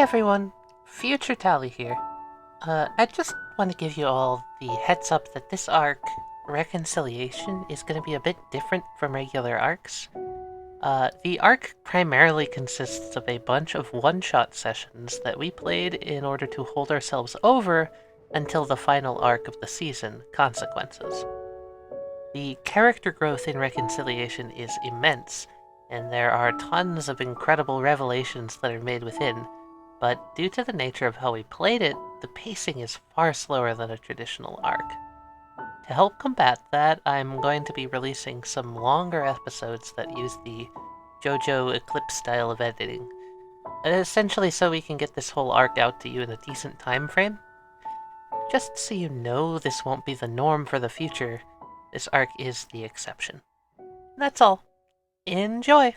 everyone, Future Tally here. I just want to give you all the heads up that this arc, Reconciliation, is going to be a bit different from regular arcs. The arc primarily consists of a bunch of one-shot sessions that we played in order to hold ourselves over until the final arc of the season, Consequences. The character growth in Reconciliation is immense, and there are tons of incredible revelations that are made within, but due to the nature of how we played it, the pacing is far slower than a traditional arc. To help combat that, I'm going to be releasing some longer episodes that use the JoJo Eclipse style of editing, essentially so we can get this whole arc out to you in a decent time frame. Just so you know, this won't be the norm for the future. This arc is the exception. That's all. Enjoy!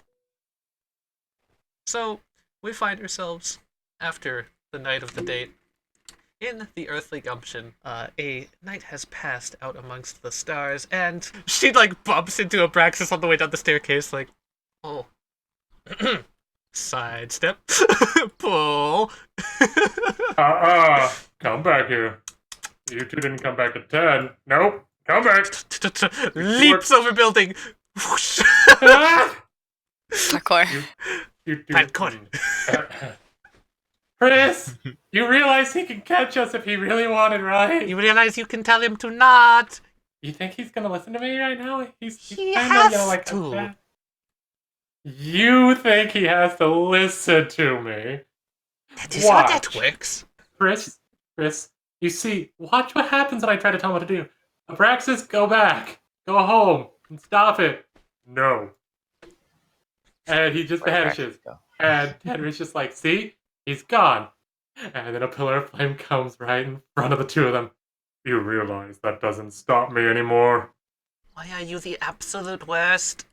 So, we find ourselves, after the night of the date, in the earthly gumption. A night has passed out amongst the stars, and she, bumps into Abraxas on the way down the staircase, oh. Sidestep. Pull. Come back here. You two didn't come back at 10. Nope. Come back. Leaps over building. Whoosh. Parkour. Parkour. Chris, you realize he can catch us if he really wanted, right? You realize you can tell him to not. You think he's gonna listen to me right now? He kind has of like to. You think he has to listen to me? That is how that works. Chris, you see, watch what happens when I try to tell him what to do. Abraxas, go back. Go home. And stop it. No. And he just vanishes. And Henry's just like, see? He's gone. And then a pillar of flame comes right in front of the two of them. You realize that doesn't stop me anymore. Why are you the absolute worst?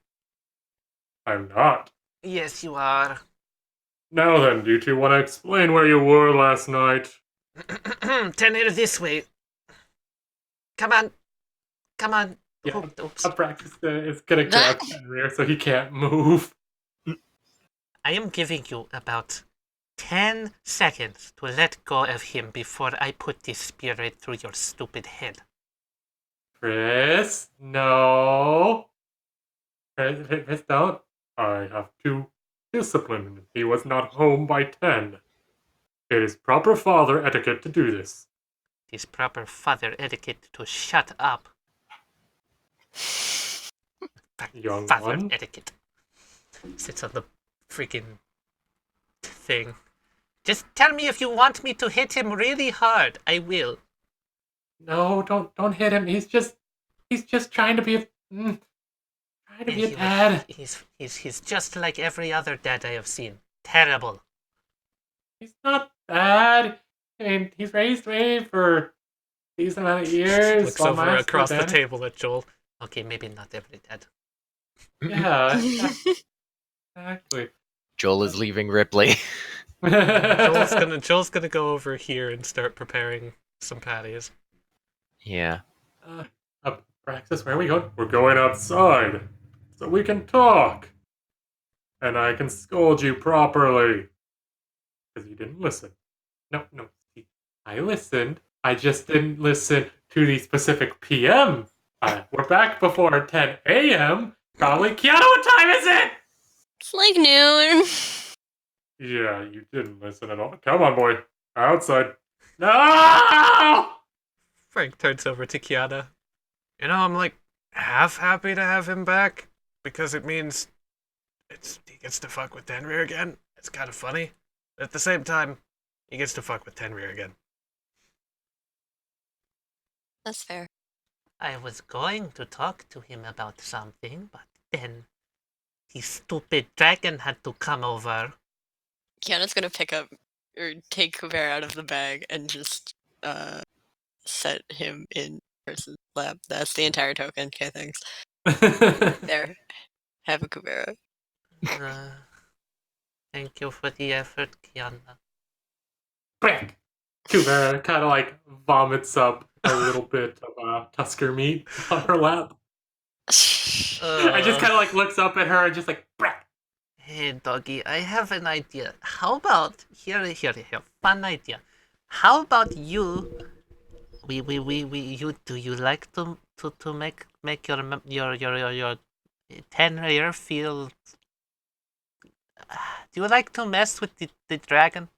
I'm not. Yes, you are. Now then, do you two want to explain where you were last night? Tenrier, this way. Come on. Yeah, Oops. Abraxas is gonna grab Tenrier so he can't move. I am giving you about 10 seconds to let go of him before I put this spear right through your stupid head. Chris, no. Chris, don't. I have to discipline him. He was not home by 10. It is proper father etiquette to do this. It is proper father etiquette to shut up. Young father one. etiquette. Sits on the freaking thing. Just tell me if you want me to hit him really hard. I will. No, don't hit him. He's just trying to be a dad. He's just like every other dad I have seen. Terrible. He's not bad. I mean, he's raised me for these amount of years. Looks over across the table at Joel. Okay, maybe not every dad. Yeah, exactly. Joel is leaving Ripley. Joel's gonna go over here and start preparing some patties. Yeah. Praxis, where are we going? We're going outside, so we can talk. And I can scold you properly. Because you didn't listen. No. I listened. I just didn't listen to the specific PM. We're back before 10 a.m. Probably. Keyana, what time is it? It's like noon. Yeah, you didn't listen at all. Come on, boy. Outside. No! Frank turns over to Keyana. I'm half happy to have him back because it means he gets to fuck with Tenrier again. It's kind of funny. But at the same time, he gets to fuck with Tenrier again. That's fair. I was going to talk to him about something, but then the stupid dragon had to come over. Keyana's gonna pick up or take Kuvera out of the bag and just set him in person's lap. That's the entire token. Okay, thanks. There. Have a Kuvera. Thank you for the effort, Keyana. Bang! Kuvera kind of vomits up a little bit of Tusker meat on her lap. I just kind of looks up at her and just Brak! Hey, doggy, I have an idea. How about here, fun idea. How about you? You do you like to make your Tenrier feel? Do you like to mess with the dragon?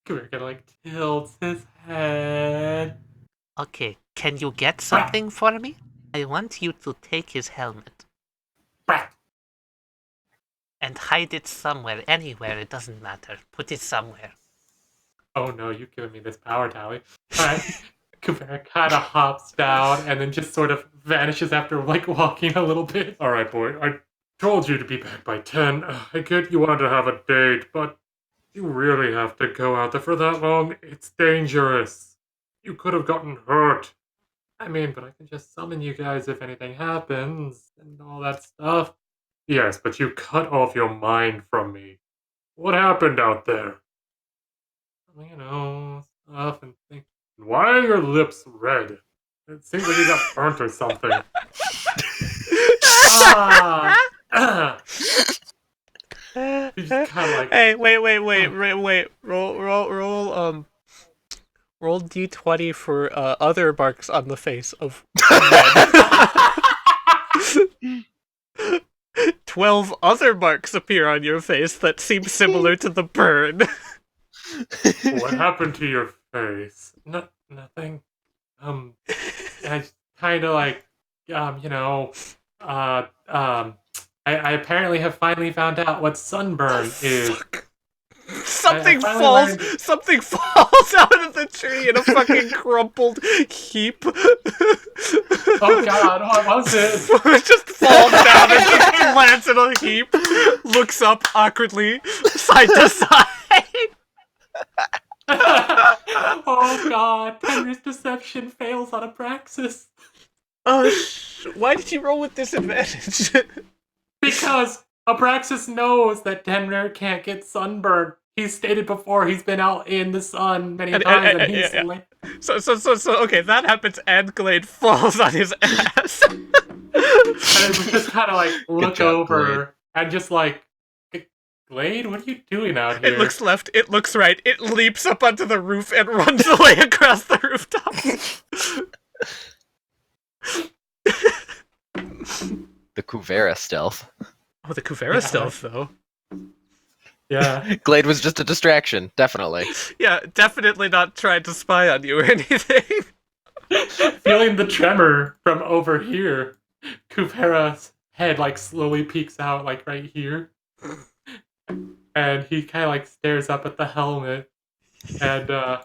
Kuvera like tilts his head. Okay, can you get something for me? I want you to take his helmet Brat. and hide it somewhere, anywhere. It doesn't matter. Put it somewhere. Oh no, you've given me this power, Tally. Alright. Kuvera kind of hops down and then just sort of vanishes after like walking a little bit. Alright, boy, I told you to be back by 10. I get you wanted to have a date, but you really have to go out there for that long? It's dangerous. You could have gotten hurt. I mean, but I can just summon you guys if anything happens and all that stuff. Yes, but you cut off your mind from me. What happened out there? You know, stuff and things. Why are your lips red? It seems like you got burnt or something. You just kind of like. Hey, wait. Roll d20 for other marks on the face of red. 12 other marks appear on your face that seem similar to the burn. What happened to your face? Nothing. I kind of like, I apparently have finally found out what sunburn is. Fuck. Something falls out of the tree in a fucking crumpled heap. Oh god, what was it? It just falls down and just lands in a heap, looks up awkwardly, side to side. Oh god, Tenrier's deception fails on Abraxas. Why did you roll with disadvantage? Because Abraxas knows that Tenrier can't get sunburned. He's stated before he's been out in the sun many times, and he's So, okay, that happens, and Glade falls on his ass. And it was just kind of like look job, over Glade. and just like, Glade, what are you doing out here? It looks left, it looks right, it leaps up onto the roof and runs away across the rooftop. The Kuvera stealth. Oh, the Kuvera stealth, though. Yeah. Glade was just a distraction, definitely. Yeah, definitely not trying to spy on you or anything. Feeling the tremor from over here, Kuvera's head like slowly peeks out like right here. And he kind of like stares up at the helmet. And so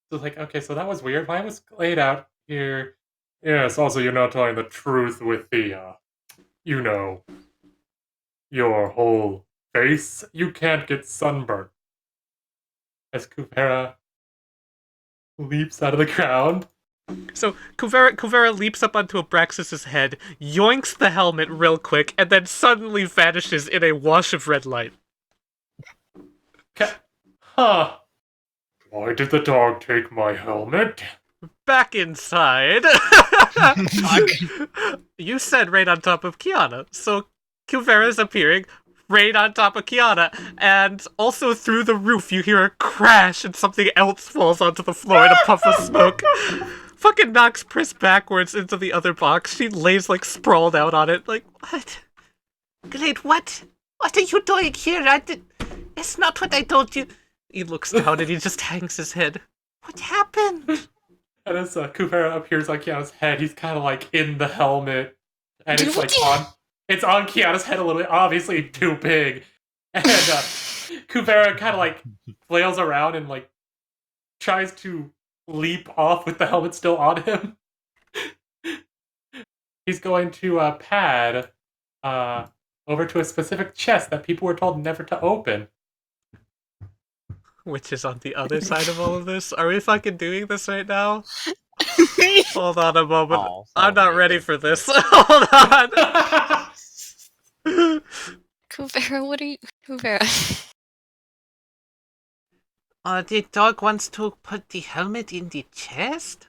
like, okay, so that was weird. Why was Glade out here? Yes, also you're not telling the truth with the, your whole face. You can't get sunburned. As Kuvera leaps out of the ground. So Kuvera leaps up onto Abraxas' head, yoinks the helmet real quick, and then suddenly vanishes in a wash of red light. Huh. Why did the dog take my helmet? Back inside. You said right on top of Keyana, so Kuvera's appearing right on top of Keyana, and also through the roof you hear a crash and something else falls onto the floor in a puff of smoke. Fucking knocks Pris backwards into the other box. She lays like sprawled out on it, like, what? Glade, what? What are you doing here? It's not what I told you. He looks down and he just hangs his head. What happened? And as Kuvera appears on Kiana's head, he's kind of like in the helmet. And it's like it's on Kiana's head a little bit, obviously too big. And Kuvera kind of like flails around and like tries to leap off with the helmet still on him. He's going to pad over to a specific chest that people were told never to open. Which is on the other side of all of this? Are we fucking doing this right now? Hold on a moment. Oh, I'm not ready for this. Hold on. Kuvera, what are you... Kuvera. The dog wants to put the helmet in the chest?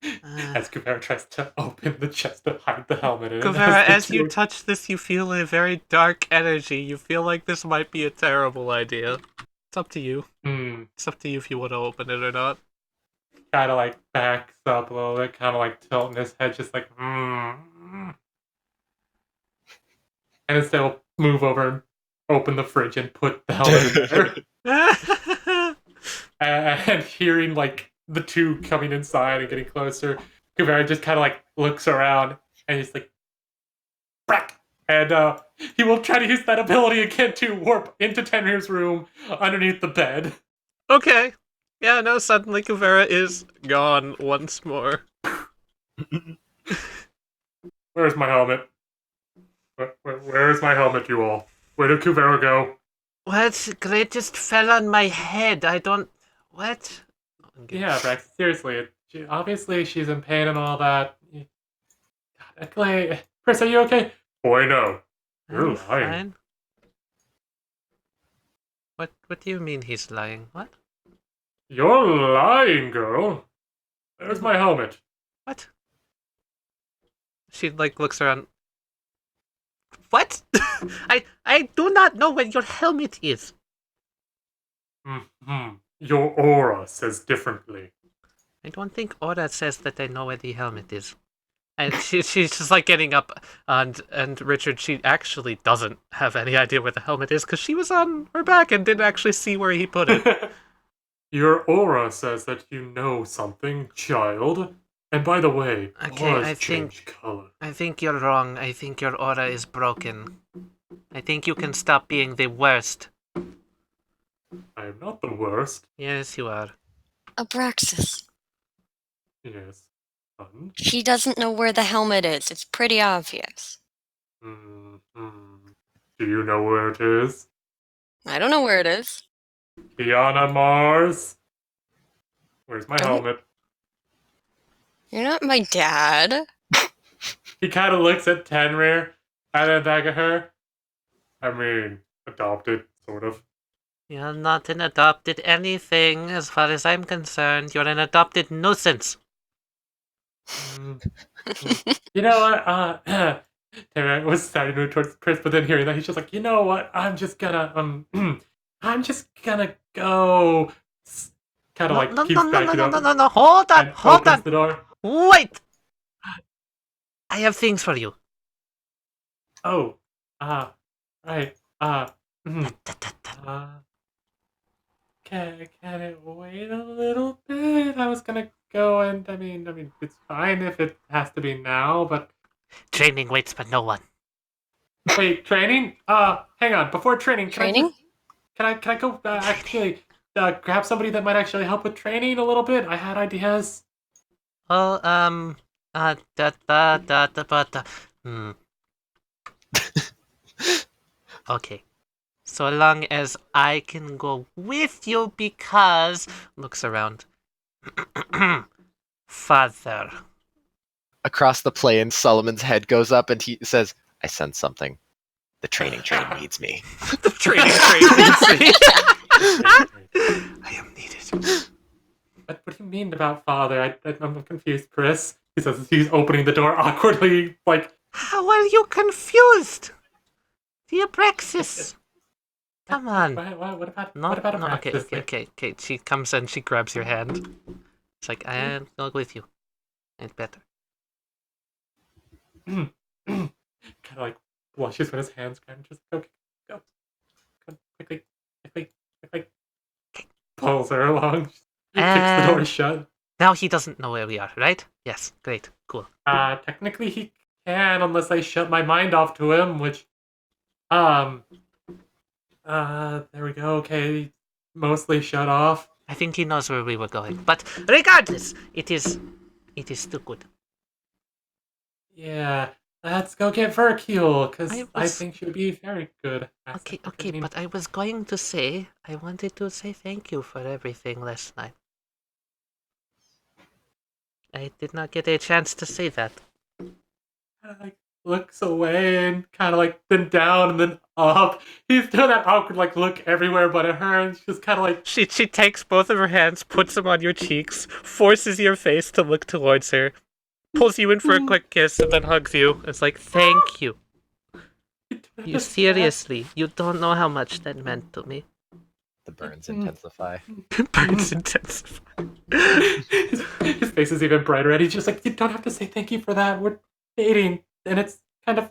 As Kuvera tries to open the chest to hide the helmet in it. Kuvera, as the you two- touch this, you feel a very dark energy. You feel like this might be a terrible idea. It's up to you. It's up to you if you want to open it or not. Kind of like backs up a little bit, kind of like tilting his head, just like, And instead will move over and open the fridge and put the helmet in there. And hearing like the two coming inside and getting closer, Kuvera just kind of like looks around and he's like, Brack! And he will try to use that ability again to warp into Tenrier's room underneath the bed. Okay. Yeah, no, suddenly Kuvera is gone once more. Where's my helmet? Where's my helmet, you all? Where did Kuvera go? What? It just fell on my head. I don't... What? Yeah, Brax, seriously. Obviously, she's in pain and all that. God, Clay, Chris, are you okay? Boy, no. You're I'm lying. fine. What do you mean he's lying? What? You're lying, girl. There's my helmet. What? She, like, looks around. What? I do not know where your helmet is. Your aura says differently. I don't think Aura says that I know where the helmet is. And she's just like getting up, and Richard, she actually doesn't have any idea where the helmet is because she was on her back and didn't actually see where he put it. Your aura says that you know something, child. And by the way, Okay, auras change color. I think you're wrong. I think your aura is broken. I think you can stop being the worst. I am not the worst. Yes, you are. Abraxas. Yes. Son. She doesn't know where the helmet is. It's pretty obvious. Do you know where it is? I don't know where it is. Keyana Mars? Where's my Don't- helmet? You're not my dad. He kind of looks at Tenrier and then back at her. I mean, adopted, sort of. You're not an adopted anything, as far as I'm concerned. You're an adopted nuisance. You know what? Tenrier was starting to move towards Chris, but then hearing that, he's just like, you know what? I'm just gonna go. Kind of like keeps backing up. No, hold on, And hold opens on. the door. Wait! I have things for you. Oh, right. Can it wait a little bit? I was gonna go and I mean, it's fine if it has to be now, but Training waits for no one. wait, training? Hang on. Before training, Training? Can I go actually grab somebody that might actually help with training a little bit? I had ideas. Well, Okay. So long as I can go with you because... Looks around. Father. Across the plain, Solomon's head goes up and he says, I sense something. The training train needs me. The training train needs me. I am needed. What do you mean about father? I'm confused, Chris. He says he's opening the door awkwardly, like... How are you confused? The Abraxas. Come on. What about No, what about no, a okay. She comes in, she grabs your hand. It's like, I'll go with you. It's better. Kind of like blushes when his hands grab and just go, quickly. Pulls her along. He kicks the door shut. Now he doesn't know where we are, right? Yes, great, cool. Technically he can, unless I shut my mind off to him, which, there we go, okay, mostly shut off. I think he knows where we were going, but regardless, it is still good. Yeah, let's go get Vercule, because I was- think she would be very good at Okay, training. but I was going to say, I wanted to say thank you for everything last night. I did not get a chance to say that. looks away and kind of like then down and then up. He's doing that awkward like look everywhere but at her, and she's kind of like She takes both of her hands, puts them on your cheeks, forces your face to look towards her, pulls you in for a quick kiss, and then hugs you. It's like, thank you. You seriously, you don't know how much that meant to me. The burns intensify. Burns intensify. his face is even brighter, and he's just like, you don't have to say thank you for that. We're dating, and it's kind of.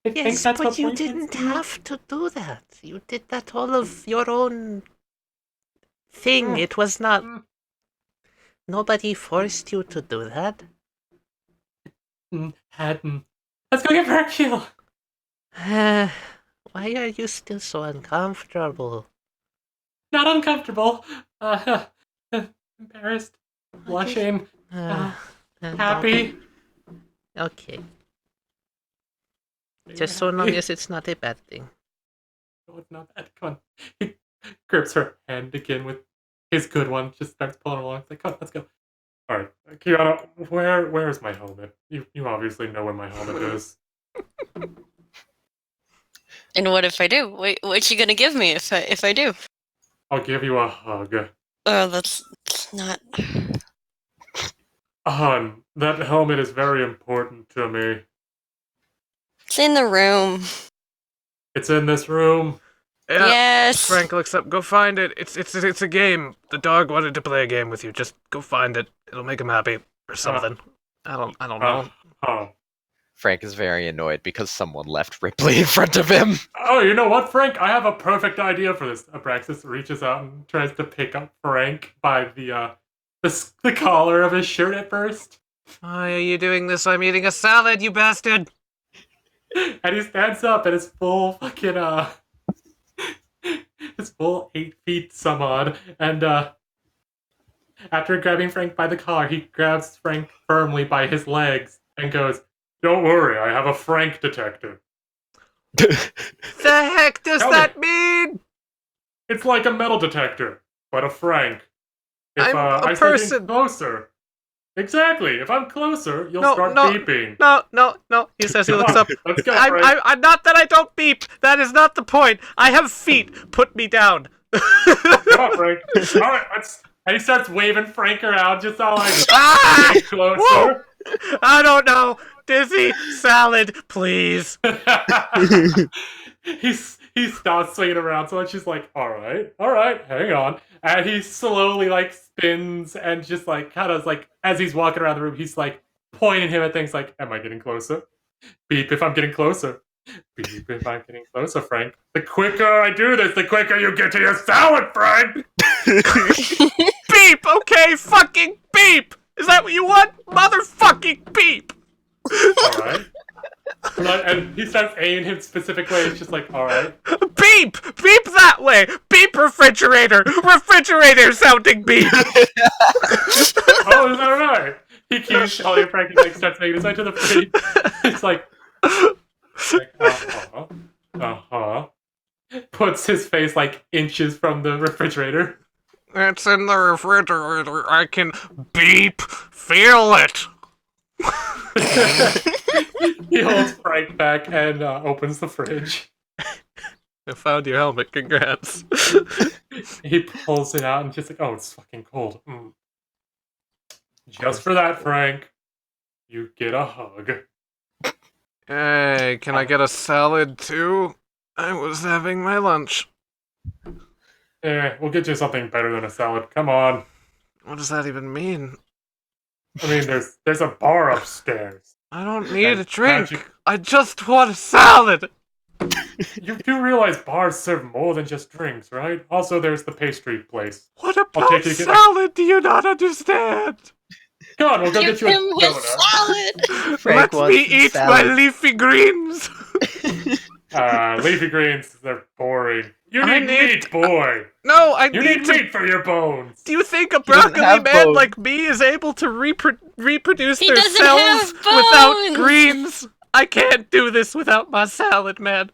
I think Yes, that's but what you boyfriends didn't do. have to do that. You did that all of your own thing. It was not. Nobody forced you to do that. Let's go get Hercule. Why are you still so uncomfortable? Not uncomfortable. Embarrassed. Blushing. Happy. Okay. Just so long as it's not a bad thing. No, it's not bad. Come on. He grips her hand again with his good one. Just starts pulling along. It's like, come on, let's go. All right, Keyana, where is my helmet? You obviously know where my helmet is. And what if I do? What you gonna give me if I do? I'll give you a hug. Oh, that's not. Hon, that helmet is very important to me. It's in the room. It's in this room. Yeah. Yes. Frank looks up. Go find it. It's a game. The dog wanted to play a game with you. Just go find it. It'll make him happy or something. I don't know. Oh. Frank is very annoyed because someone left Ripley in front of him. Oh, you know what, Frank? I have a perfect idea for this. Abraxas reaches out and tries to pick up Frank by the collar of his shirt at first. Why are you doing this? I'm eating a salad, you bastard! And he stands up and his full fucking his full 8 feet some odd, and after grabbing Frank by the collar, he grabs Frank firmly by his legs and goes, "Don't worry, I have a Frank detector." The heck does Tell that mean? It's like a metal detector, but a Frank. If I'm a I person. start getting closer, exactly. If I'm closer, you'll No, start no. beeping. No. He says he Come looks on, up. Let's go, Frank. I'm not that I don't beep. That is not the point. I have feet. Put me down. Come on, Frank. All right, and he starts waving Frank around, just all like Ah! getting closer. Whoa! I don't know. Dizzy salad, please. He stops swinging around, so she's like, all right, hang on. And he slowly, like, spins and just, like, kind of, like, as he's walking around the room, he's, like, pointing him at things like, am I getting closer? Beep if I'm getting closer. Beep if I'm getting closer, Frank. The quicker I do this, the quicker you get to your salad, Frank! Beep, okay, fucking beep! Is that what you want? Motherfucking beep! Alright. And he starts aiming him specifically, it's just like, alright. Beep! Beep that way! Beep refrigerator! Refrigerator sounding beep! Oh, is that right? He keeps Shallie and Frank, like, starts making his way to the fridge. It's like puts his face like inches from the refrigerator. It's in the refrigerator. I can beep feel it. He holds Frank back and opens the fridge. I found your helmet. Congrats. He pulls it out and just like, oh, it's fucking cold. Just for that, Frank, you get a hug. Hey, can I get a salad too? I was having my lunch. We'll get you something better than a salad. Come on. What does that even mean? I mean, there's a bar upstairs. I don't need a And drink. magic- I just want a salad. You do realize bars serve more than just drinks, right? Also, there's the pastry place. What I'll about take you to get- salad? Do you not understand? Come on, we'll go Give get you a him his donut. salad. Frank Let wants me some eat my salad. leafy greens. Leafy greens, they're boring. You I need need- meat, boy. No, I You need need to. meat for your bones. Do you think a doesn't broccoli have man bones. like me is able to reproduce He their doesn't cells have without bones. greens? I can't do this without my salad, man.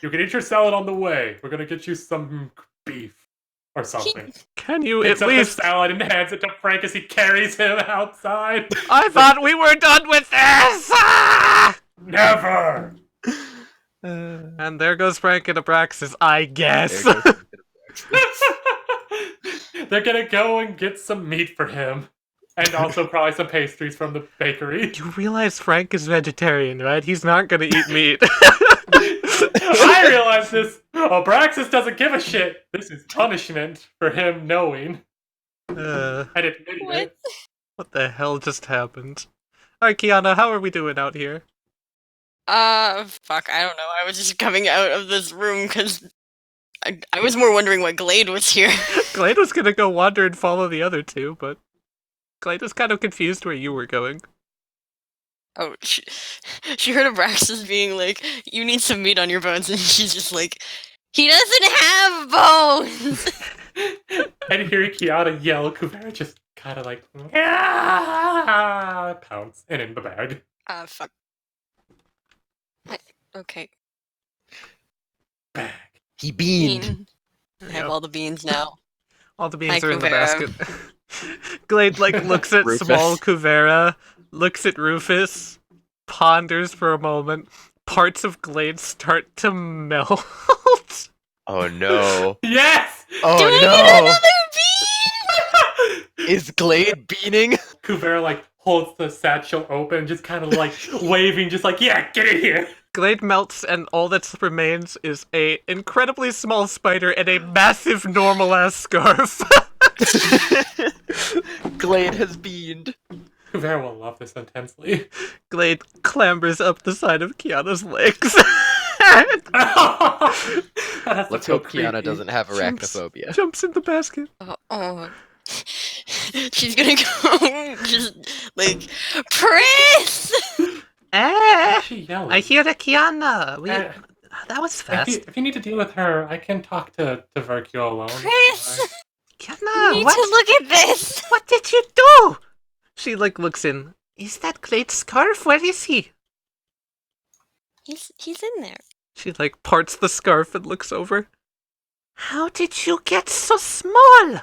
You can eat your salad on the way. We're gonna get you some beef or something. Can you Picks at up least... the salad and hands it to Frank as he carries him outside. I thought we were done with this! Ah! Never! And there goes Frank and Abraxas, I guess. There goes They're gonna go and get some meat for him. And also probably some pastries from the bakery. You realize Frank is vegetarian, right? He's not gonna eat meat. I realize this. Abraxas doesn't give a shit. This is punishment for him knowing. Uh, And admitting it. what the hell just happened? Alright, Keyana, how are we doing out here? Fuck, I don't know. I was just coming out of this room because I was more wondering why Glade was here. Glade was gonna go wander and follow the other two, but Glade was kind of confused where you were going. Oh, she heard Abraxas being like, "You need some meat on your bones," and she's just like, "He doesn't have bones." And hearing Keyana yell, Kuvera just kind of like pounce and in the bag. Fuck. Okay. Bag. He beamed. Bean. I have Yep. all the beans now. All the beans Hi, are in the Kuvera. basket. Glade, looks at Rufus. small Kuvera, looks at Rufus, ponders for a moment. Parts of Glade start to melt. Oh no. Yes! Oh Do I no. get another bean? Is Glade beaning? Kuvera like holds the satchel open and just kind of like waving, just like, yeah, get in here. Glade melts, and all that remains is a incredibly small spider and a massive normal-ass scarf. Glade has beamed. Kuvera will love this intensely. Glade clambers up the side of Kiana's legs. That's Let's so hope Keyana creepy. doesn't have arachnophobia. Jumps in the basket. Oh. She's gonna go just like, Prince! Eh, She yelling. I hear the Keyana. Uh, That was if, fast. if you need to deal with her, I can talk to Verkio alone. Prince! Keyana, You need what? to look at this! What did you do? She looks in. Is that Glade's scarf? Where is he? He's in there. She parts the scarf and looks over. How did you get so small?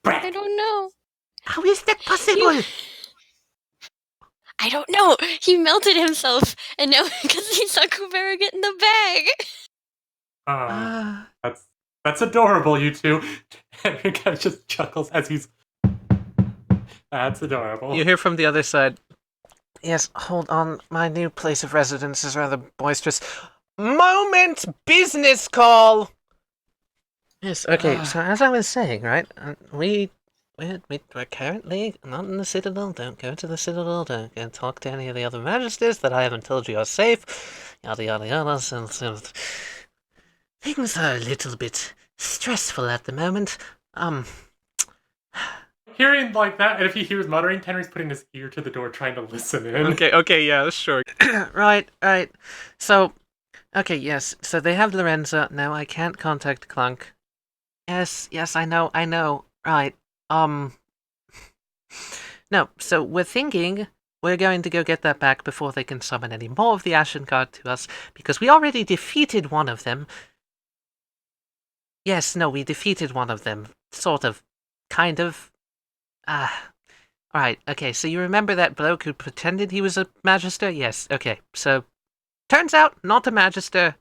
I don't know. How is that possible? I don't know. He melted himself, and now because he saw Kuvera get in the bag. That's adorable, you two. And he kind of just chuckles as he's. That's adorable. You hear from the other side. Yes, hold on. My new place of residence is rather boisterous. Moment! Business call! Yes, okay, so as I was saying, right, we're currently not in the Citadel. Don't go to the Citadel. Don't go and talk to any of the other magisters that I haven't told you are safe. Yada yada yada. So things are a little bit stressful at the moment. Hearing like that, and if he hears muttering, Tenrier's putting his ear to the door trying to listen in. Okay, yeah, sure. right. So, okay, yes. So they have Lorenza. Now I can't contact Clunk. Yes, I know. Right. No, so we're thinking we're going to go get that back before they can summon any more of the Ashen Guard to us, because we already defeated one of them. Yes, no, we defeated one of them. Sort of. Kind of. Alright, okay, so you remember that bloke who pretended he was a magister? Yes, okay, so turns out not a magister.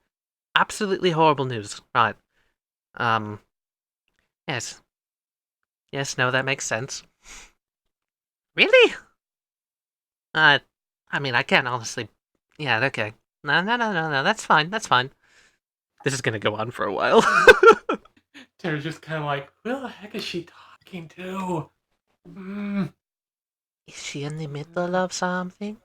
Absolutely horrible news. Right. Yes. Yes, no, that makes sense. Really? I mean, I can't honestly... Yeah, okay. No, that's fine. This is gonna go on for a while. Tenrier's just kind of like, who the heck is she talking to? Is she in the middle of something?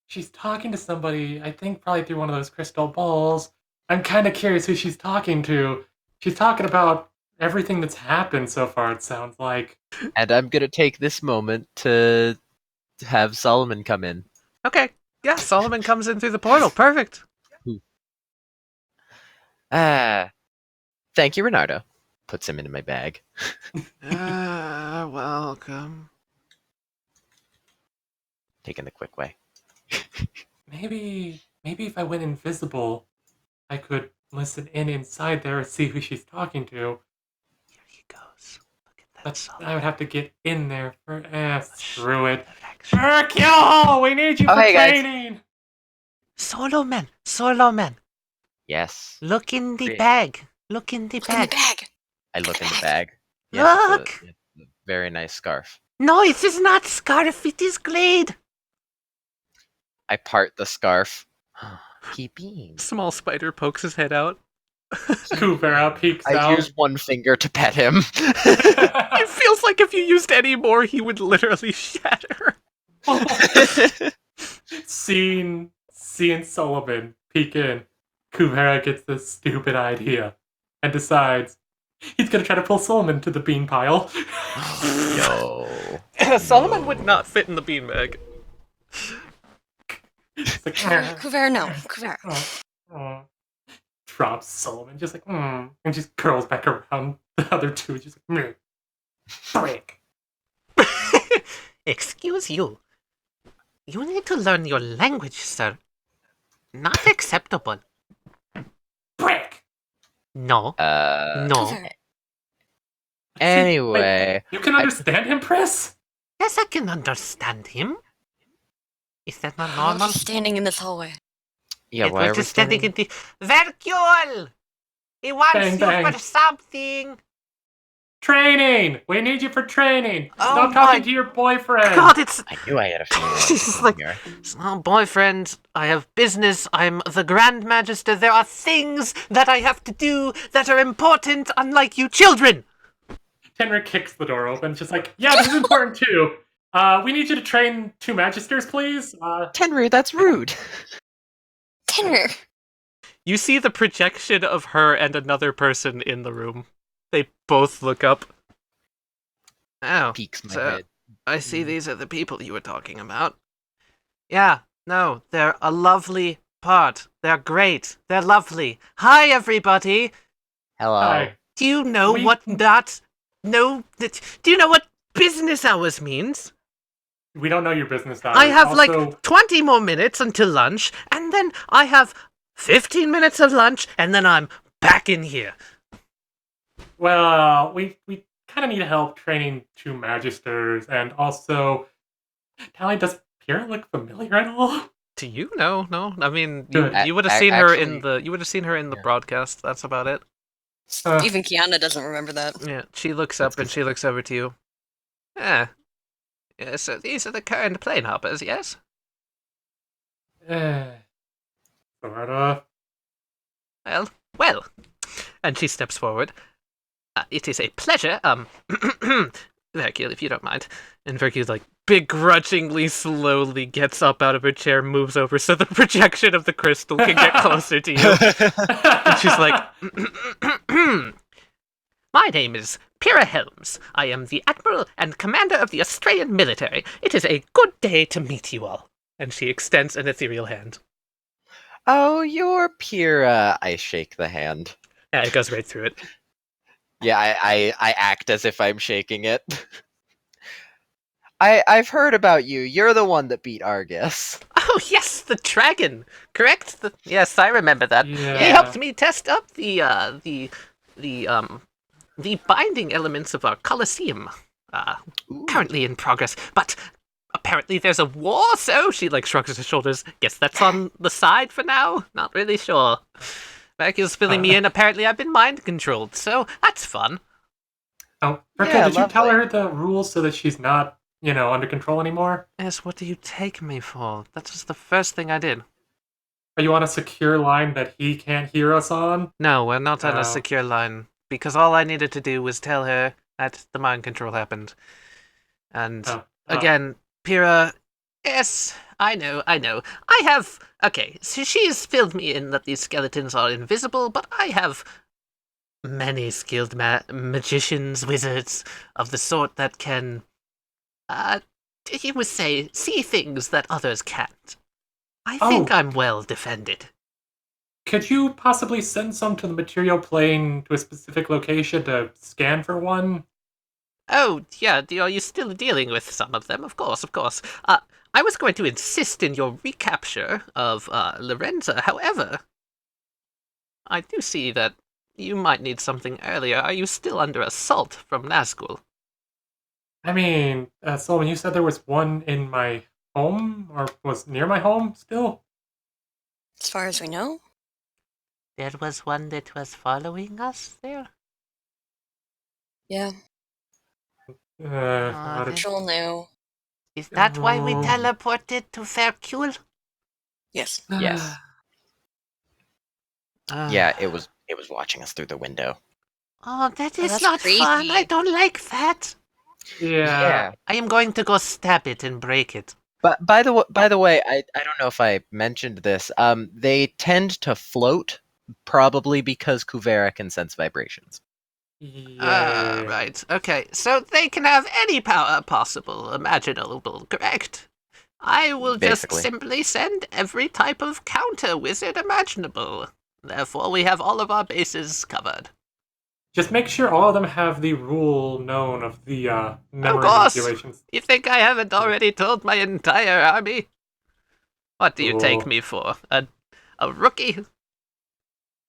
She's talking to somebody, I think probably through one of those crystal balls. I'm kind of curious who she's talking to. She's talking about everything that's happened so far, it sounds like. And I'm gonna take this moment to have Solomon come in. Okay, yeah, Solomon comes in through the portal. Perfect. Thank you, Renardo. Puts him into my bag. Welcome. Taking the quick way. Maybe if I went invisible, I could listen in inside there and see who she's talking to. But I would have to get in there for... screw it. Relax. Hercule! We need you Oh, for hey, guys. training! Solo man, Yes. look in the Great. bag. Look in the Look in the bag. bag. I look in the Bag. bag. Yes, Look! it's a very nice scarf. No, it is not scarf, it is Glade. I part the scarf. Keep being. Small spider pokes his head out. Kuvera peeks I out. use one finger to pet him. It feels like if you used any more, he would literally shatter. Seeing Sullivan peek in, Kuvera gets this stupid idea and decides he's gonna try to pull Solomon to the bean pile. Yo. Solomon would not fit in the beanbag. It's like, Kuvera, no. Kuvera. oh. Drops Solomon, just like, and just curls back around the other two, just like, break. Excuse you. You need to learn your language, sir. Not acceptable. Break. No. No. Kuvera. Anyway. You can understand him, Press? Yes, I can understand him. Is that not We're normal? just standing in this hallway. Yeah, It why was are we just standing standing? in the... Vercule! He wants Bang, you bang. for something! Training! We need you for training! Oh Stop my talking to your boyfriend! God, it's... I knew I had a feeling. She's like, it's not boyfriend, I have business, I'm the Grand Magister, there are things that I have to do that are important, unlike you children! Tenrier kicks the door open, just like, yeah, this is important too. We need you to train 2 Magisters, please. Tenrier, that's rude. Tenrier. You see the projection of her and another person in the room. They both look up. Oh, Peeks my so head. I see these are the people you were talking about. Yeah, no, they're a lovely part. They're great. They're lovely. Hi, everybody. Hello. Hi. Do you know We- what that... No, do you know what business hours means? We don't know your business hours. I have Also, like 20 more minutes until lunch, and then I have 15 minutes of lunch, and then I'm back in here. well, we kind of need help training 2 Magisters, and also, Taliyah, does Pierre look familiar at all? To you? No. I mean, Good. you would have seen her in Actually- the Yeah. broadcast. That's about it. Even Keyana doesn't remember that. Yeah, she looks up and she looks over to you. Yeah. Yeah, so these are the current Planehoppers, yes? Sort of. Well. And she steps forward. It is a pleasure, Vercule, if you don't mind. And Vercule's like, begrudgingly slowly gets up out of her chair, moves over so the projection of the crystal can get closer to you. And she's like, my name is Pyrrha Helms. I am the Admiral and Commander of the Australian military. It is a good day to meet you all. And she extends an ethereal hand. Oh, you're Pyrrha. I shake the hand. Yeah, it goes right through it. Yeah, I act as if I'm shaking it. I've heard about you. You're the one that beat Argus. Oh, yes, the dragon. Correct? Yes, I remember that. Yeah. He helped me test up the binding elements of our Colosseum. Ooh. Currently in progress, but apparently there's a war, so she like shrugs her shoulders. Guess that's on the side for now. Not really sure. Vercule's filling me in. Apparently I've been mind controlled, so that's fun. Oh, Hercule, Yeah, did you tell lovely. her the rules so that she's not, under control anymore? Yes, what do you take me for? That was the first thing I did. Are you on a secure line that he can't hear us on? No, we're not on Oh. a secure line, because all I needed to do was tell her that the mind control happened. And Oh. again, Pyrrha, yes, I know. Okay, so she's filled me in that these skeletons are invisible, but I have many skilled magicians, wizards of the sort that can, you would say, see things that others can't. I think I'm well defended. Could you possibly send some to the material plane to a specific location to scan for one? Oh, yeah, are you still dealing with some of them? Of course. I was going to insist in your recapture of Lorenza, however, I do see that you might need something earlier. Are you still under assault from Nazgul? I mean, Solomon, you said there was one in my home, or was near my home still? As far as we know. There was one that was following us there? Yeah. What then- Joel knew. Is that why we Oh. teleported to Faircule? Yes. Yes. Yeah, it was watching us through the window. Oh, that Oh, is that's not fun. creepy. I don't like that. Yeah. I am going to go stab it and break it. But by the way, I don't know if I mentioned this. They tend to float, probably because Kuvera can sense vibrations. Yeah. Right. Okay, so they can have any power possible, imaginable, correct? I will Basically. just simply send every type of counter wizard imaginable. Therefore, we have all of our bases covered. Just make sure all of them have the rule known of the memory course. manipulations. You think I haven't already told my entire army? What do you take Cool. me for? A rookie?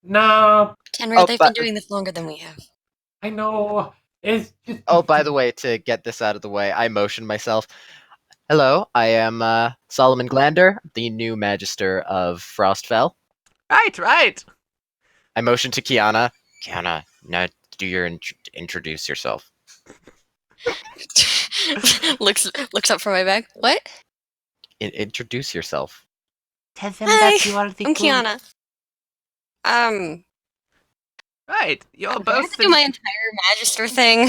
No, Tenrier, Oh, they've but- been doing this longer than we have. I know. It's just. Oh, by the way, to get this out of the way, I motioned myself. Hello, I am Solomon Glander, the new Magister of Frostfell. Right. I motioned to Keyana. Keyana, now do your introduce yourself. looks up from my bag. What? Introduce yourself. Tell them Hi, that you are the I'm cool- Keyana. Right, you're I have both to do my entire Magister thing.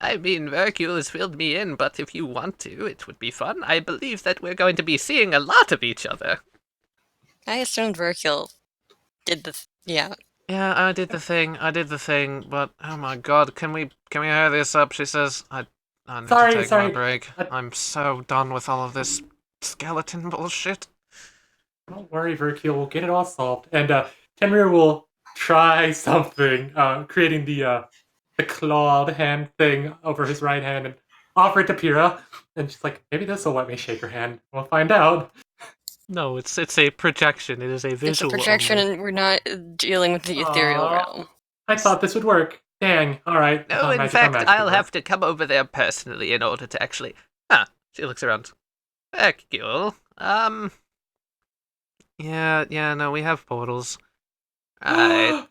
I mean, Vercule has filled me in, but if you want to, it would be fun. I believe that we're going to be seeing a lot of each other. I assumed Vercule did the. Yeah. Yeah, I did the thing, but oh my god, can we hurry this up? She says, I need Sorry, to take sorry. my break. I- I'm so done with all of this skeleton bullshit. Don't worry, Vercule. We'll get it all solved. And Tenrier will try something, creating the clawed hand thing over his right hand and offer it to Pyrrha. And she's like, maybe this will let me shake her hand. We'll find out. No, it's a projection. It is a visual. It's a projection, only. and we're not dealing with the ethereal Aw. realm. I thought this would work. Dang. All right. No, in fact, I'll have to come over there personally in order to actually. She looks around. Vercule. Yeah, no, we have portals. Right.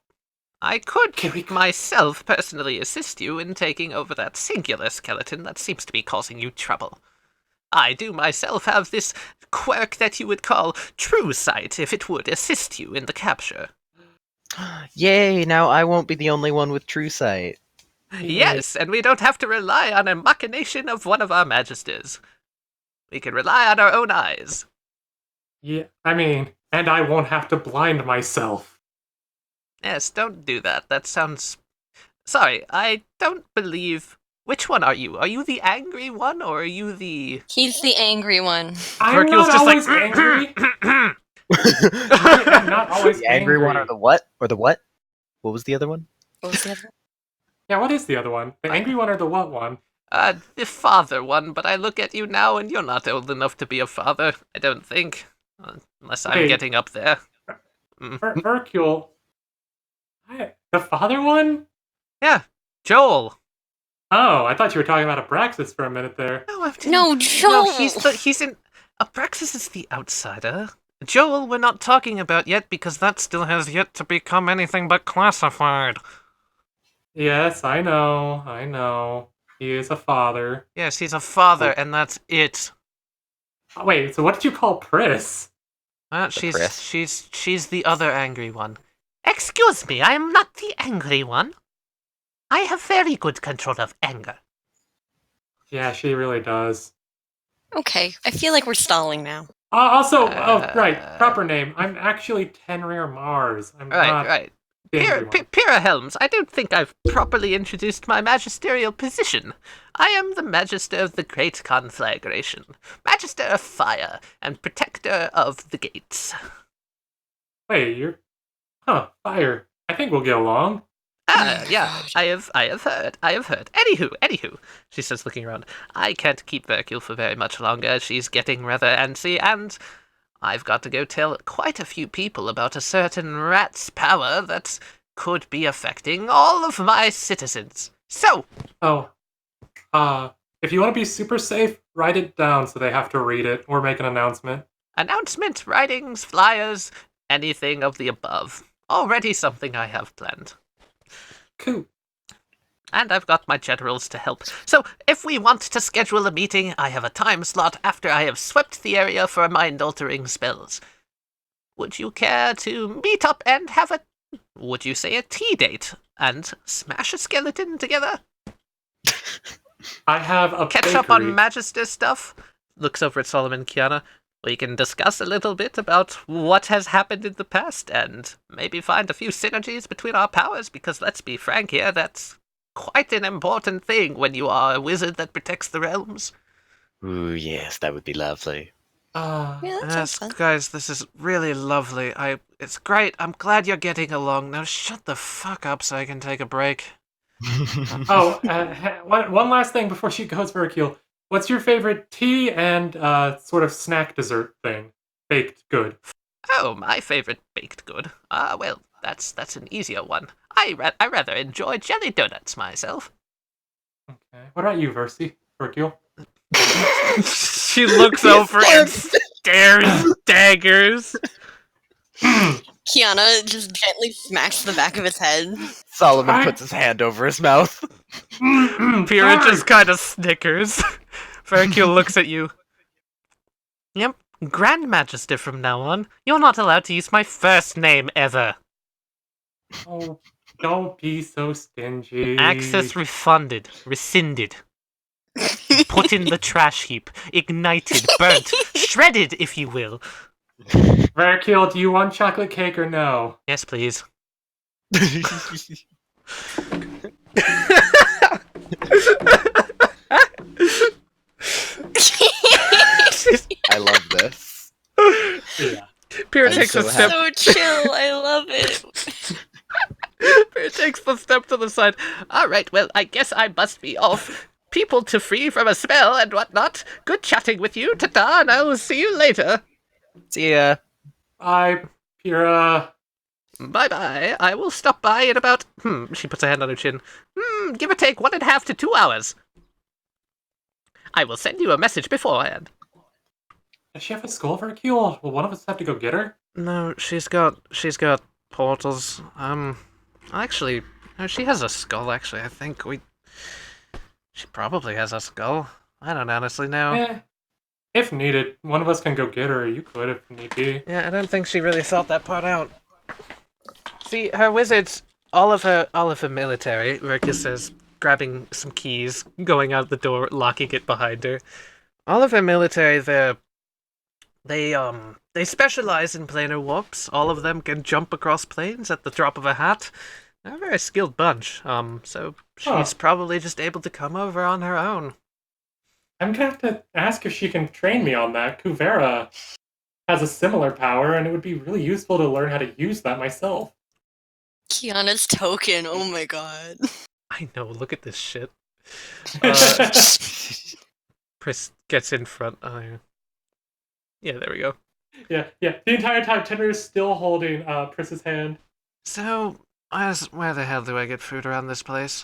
I could Can we- myself personally assist you in taking over that singular skeleton that seems to be causing you trouble. I do myself have this quirk that you would call true sight, if it would assist you in the capture. Yay! Now I won't be the only one with true sight. Yes, and we don't have to rely on a machination of one of our magisters. We can rely on our own eyes. Yeah, I mean, and I won't have to blind myself. Yes, don't do that. That sounds... Sorry, I don't believe... Which one are you? Are you the angry one, or are you the... He's the angry one. I'm Vercule's not just always like... angry. I'm not always The angry one or angry. the what? Or the what? What was the other one? What was the other? Yeah, what is the other one? The angry one or the what one? The father one, but I look at you now and you're not old enough to be a father, I don't think. Unless I'm Wait. getting up there. Vercule. The father one? Yeah, Joel. Oh, I thought you were talking about Abraxas for a minute there. No, No, Joel! No, he's in... Abraxas is the outsider. Joel we're not talking about yet because that still has yet to become anything but classified. Yes, I know. He is a father. Yes, he's a father, and that's it. Oh, wait, so what did you call Pris? Chris? She's the other angry one. Excuse me, I am not the angry one. I have very good control of anger. Yeah, she really does. Okay, I feel like we're stalling now. Right, proper name. I'm actually Tenrier Mars. I'm not Right. the angry one. Pyrrha Helms, I don't think I've properly introduced my magisterial position. I am the Magister of the Great Conflagration, Magister of Fire, and Protector of the Gates. Wait, you're... Huh, fire. I think we'll get along. Yeah, I have heard. Anywho, she says, looking around. I can't keep Vercule for very much longer. She's getting rather antsy, and I've got to go tell quite a few people about a certain rat's power that could be affecting all of my citizens. So, Oh, if you want to be super safe, write it down so they have to read it or make an announcement. Announcement, writings, flyers, anything of the above. Already something I have planned. Cool. And I've got my generals to help. So, if we want to schedule a meeting, I have a time slot after I have swept the area for mind-altering spells. Would you care to meet up and have a, would you say, a tea date? And smash a skeleton together? I have a Catch bakery. up on Magister stuff? Looks over at Solomon and Keyana. We can discuss a little bit about what has happened in the past and maybe find a few synergies between our powers, because let's be frank here, that's quite an important thing when you are a wizard that protects the realms. Ooh, yes, that would be lovely. Yeah, that sounds fun. Guys, this is really lovely. It's great. I'm glad you're getting along. Now shut the fuck up so I can take a break. One last thing before she goes, Vercule. What's your favorite tea and sort of snack dessert thing? Baked good. Oh, my favorite baked good. Well, that's an easier one. I rather enjoy jelly donuts myself. Okay. What about you, Vercule? She looks over and stares daggers. Keyana just gently smacks the back of his head. Solomon puts his hand over his mouth. Pyrrha just kind of snickers. Vercule looks at you. Yep, Grand Magister from now on. You're not allowed to use my first name ever. Oh, don't be so stingy. Access refunded. Rescinded. Put in the trash heap. Ignited. Burnt. Shredded, if you will. Vercule, do you want chocolate cake or no? Yes, please. I love this. Yeah. Pyrrha I'm takes so a step. So chill, I love it. Pyrrha takes the step to the side. All right, well, I guess I must be off. People to free from a spell and whatnot. Good chatting with you, ta-ta, and I'll see you later. See ya. Bye, Pyrrha. Bye-bye. I will stop by in about... she puts a hand on her chin. Give or take 1.5 to 2 hours. I will send you a message beforehand. Does she have a skull, Vercule? Will one of us have to go get her? No, she's got portals. Actually, no, she has a skull, actually. I think she probably has a skull. I don't honestly know. Eh. If needed, one of us can go get her. You could if need be. Yeah, I don't think she really thought that part out. See, her wizards, all of her military, Vercule says, grabbing some keys, going out the door, locking it behind her. All of her military, they specialize in planar warps. All of them can jump across planes at the drop of a hat. They're a very skilled bunch. So she's probably just able to come over on her own. I'm gonna have to ask if she can train me on that. Kuvera has a similar power, and it would be really useful to learn how to use that myself. Keyana's token, oh my god. I know, look at this shit. Pris gets in front. Oh, yeah, there we go. Yeah. The entire time, Tenrier is still holding Pris's hand. So, where the hell do I get food around this place?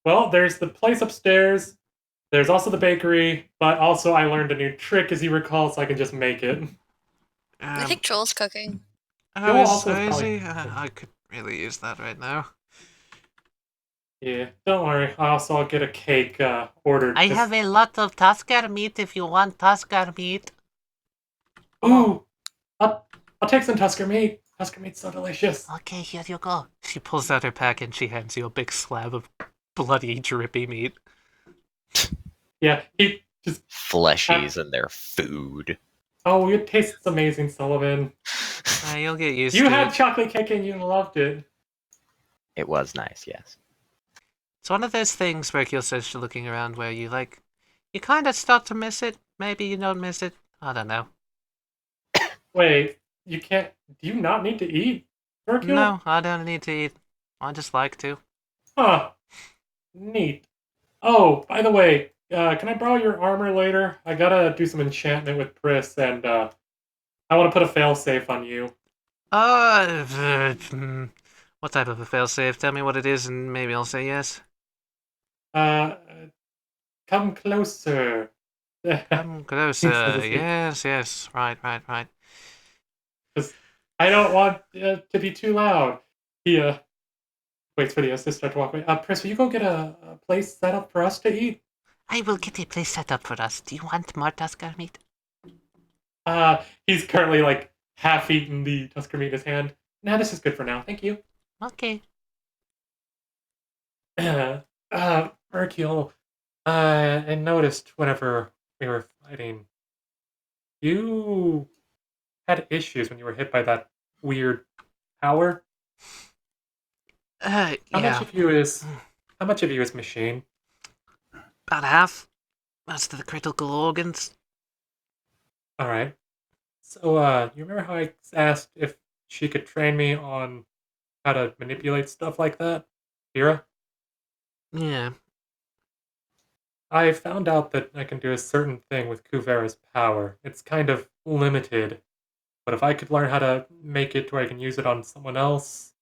Well, there's the place upstairs. There's also the bakery, but also I learned a new trick, as you recall, so I can just make it. I think Joel's cooking. Oh, Joel is also is he? probably- I could really use that right now. Yeah, don't worry. I'll get a cake ordered. I have a lot of Tusker meat if you want Tusker meat. Ooh! I'll take some Tusker meat. Tusker meat's so delicious. Okay, here you go. She pulls out her pack and she hands you a big slab of bloody, drippy meat. Yeah, he just... Fleshies and their food. Oh, it tastes amazing, Sullivan. You'll get used You to had it. chocolate cake and you loved it. It was nice, yes. It's one of those things, Vercule says, looking around, where you kind of start to miss it. Maybe you don't miss it. I don't know. Wait, you can't... Do you not need to eat, Vercule? No, I don't need to eat. I just like to. Huh. Neat. Oh, by the way, can I borrow your armor later? I gotta do some enchantment with Pris, and I want to put a failsafe on you. What type of a failsafe? Tell me what it is and maybe I'll say yes. come closer. Come closer. Yes. Right. I don't want to be too loud. He waits for the assistant to walk away. Prince, will you go get a place set up for us to eat? I will get a place set up for us. Do you want more Tusker meat? He's currently like half eaten the Tusker meat in his hand. Nah, this is good for now. Thank you. Okay. Hercule, I noticed whenever we were fighting, you had issues when you were hit by that weird power. How much Yeah. of you is machine? About half. As to the critical organs. All right. So, you remember how I asked if she could train me on how to manipulate stuff like that? Vera? Yeah. I found out that I can do a certain thing with Kuvera's power. It's kind of limited, but if I could learn how to make it to where I can use it on someone else,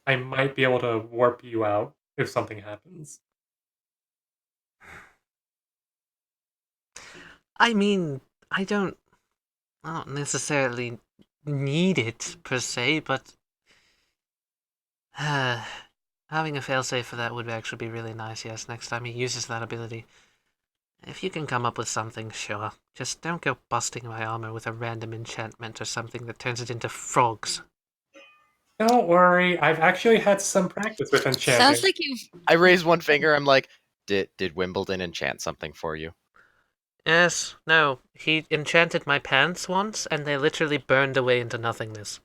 I might be able to warp you out if something happens. I mean, I don't necessarily need it, per se, but... having a failsafe for that would actually be really nice, yes, next time he uses that ability. If you can come up with something, sure. Just don't go busting my armor with a random enchantment or something that turns it into frogs. Don't worry, I've actually had some practice with enchanting. Sounds like you've. I raise one finger. I'm like, did Wimbledon enchant something for you? Yes, no, he enchanted my pants once, and they literally burned away into nothingness.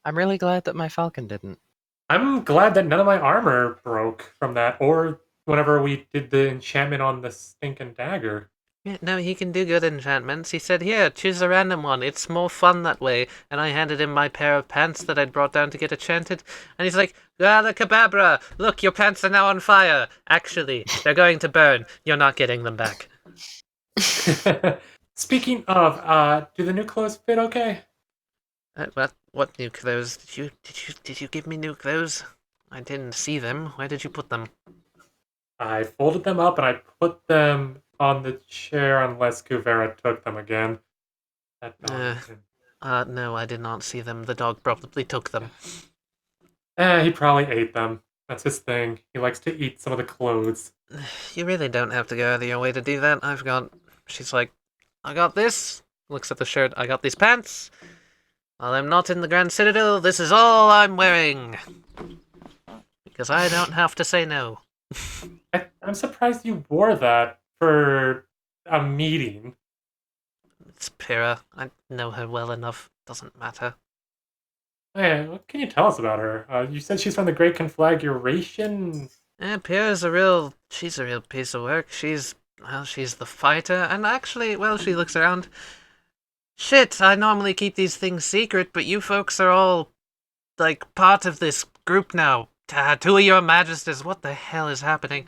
I'm really glad that my falcon didn't. I'm glad that none of my armor broke from that, or whenever we did the enchantment on the stinking dagger. Yeah, no, he can do good enchantments. He said, here, choose a random one. It's more fun that way. And I handed him my pair of pants that I'd brought down to get enchanted. And he's like, the Kababra! Look, your pants are now on fire! Actually, they're going to burn. You're not getting them back. Speaking of, do the new clothes fit okay? What new clothes? Did you give me new clothes? I didn't see them. Where did you put them? I folded them up and I put them on the chair unless Kuvera took them again. That dog. No, I did not see them. The dog probably took them. He probably ate them. That's his thing. He likes to eat some of the clothes. You really don't have to go out of your way to do that. She's like, I got this. Looks at the shirt. I got these pants. While I'm not in the Grand Citadel, this is all I'm wearing. Because I don't have to say no. I'm surprised you wore that for a meeting. It's Pyrrha. I know her well enough. Doesn't matter. Hey, what can you tell us about her? You said she's from the Great Conflagration? Pyrrha's she's a real piece of work. She's the fighter, and actually, she looks around. Shit, I normally keep these things secret, but you folks are all, part of this group now. Two of your majesties, what the hell is happening?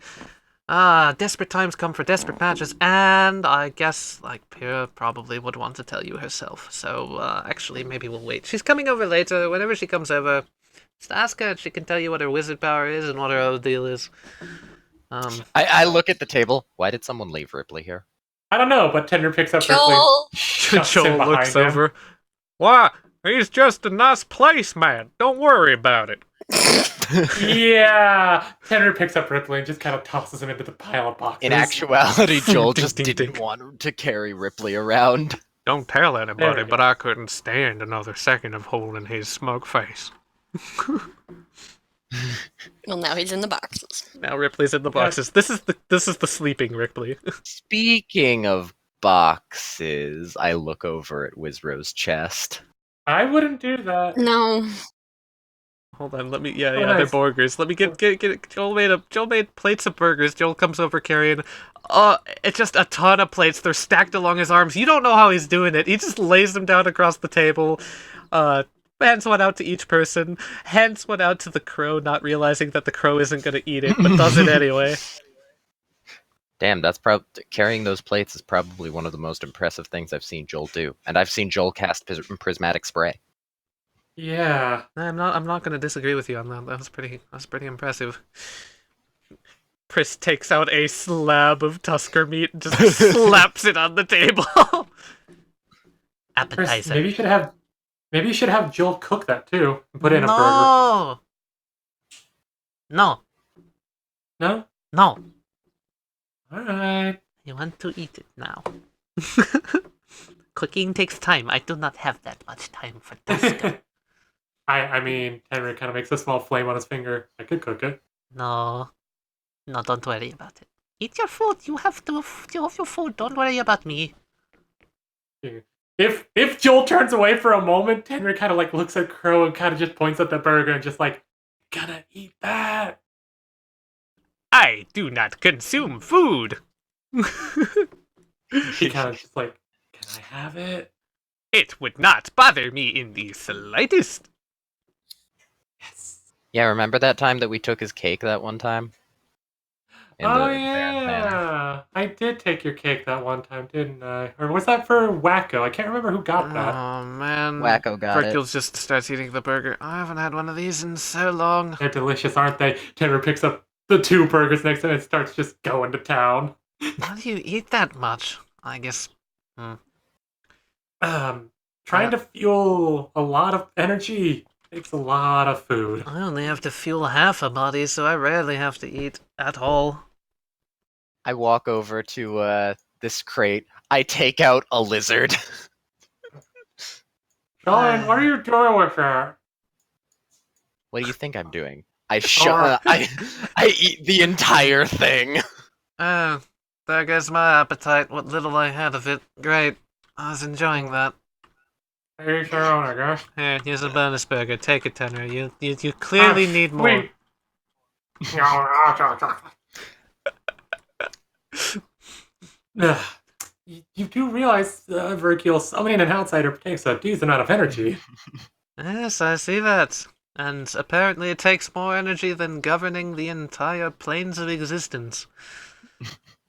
Desperate times come for desperate matches, and I guess, Pyrrha probably would want to tell you herself. So, actually, maybe we'll wait. She's coming over later. Whenever she comes over, just ask her and she can tell you what her wizard power is and what her other deal is. I look at the table. Why did someone leave Ripley here? I don't know, but Tenrier picks up Joel! Ripley. Joel looks over. Why, he's just a nice placemat. Don't worry about it. Yeah! Tenrier picks up Ripley and just kind of tosses him into the pile of boxes. In actuality, Joel Ding, just ding, didn't ding. want to carry Ripley around. Don't tell There anybody, we but go. I couldn't stand another second of holding his smug face. Well, now he's in the boxes. Now Ripley's in the boxes. This is the sleeping Ripley. Speaking of boxes, I look over at Wizrow's chest. I wouldn't do that. No. Hold on, let me. Oh, they're nice. burgers. Let me get Joel made plates of burgers. Joel comes over carrying. It's just a ton of plates. They're stacked along his arms. You don't know how he's doing it. He just lays them down across the table. Hands one out to each person. Hands one out to the crow, not realizing that the crow isn't going to eat it, but does it anyway. Damn, that's carrying those plates is probably one of the most impressive things I've seen Joel do. And I've seen Joel cast prismatic spray. Yeah. I'm not going to disagree with you on that. That's pretty impressive. Pris takes out a slab of Tusker meat and just slaps it on the table. Chris, Appetizer. maybe you should have Joel cook that too and put it in a burger. No. No? No. Alright. You want to eat it now. Cooking takes time. I do not have that much time for Tusker. I mean, Henry kind of makes a small flame on his finger. I could cook it. No. No, don't worry about it. Eat your food. You have your food. Don't worry about me. If Joel turns away for a moment, Henry kind of like looks at Crow and kind of just points at the burger and just like, gotta eat that. I do not consume food. He kind of just like, can I have it? It would not bother me in the slightest. Yes. Yeah, remember that time that we took his cake that one time? Oh yeah, I did take your cake that one time, didn't I? Or was that for Wacko? I can't remember who got that. Oh man. Wacko got it. Hercules just starts eating the burger. I haven't had one of these in so long. They're delicious, aren't they? Tanner picks up the 2 burgers next to him and starts just going to town. How do you eat that much? I guess. Trying to fuel a lot of energy takes a lot of food. I only have to fuel half a body, so I rarely have to eat at all. I walk over to this crate. I take out a lizard. Sean, what are you doing with that? What do you think I'm doing? I eat the entire thing. Oh, there goes my appetite. What little I had of it. Great. I was enjoying that. Each their own, I guess. Here, here's a bonus burger. Take it, Tenrier. You clearly need more. You do realize Vergil summoning an outsider takes a decent amount of energy. Yes, I see that. And apparently it takes more energy than governing the entire planes of existence.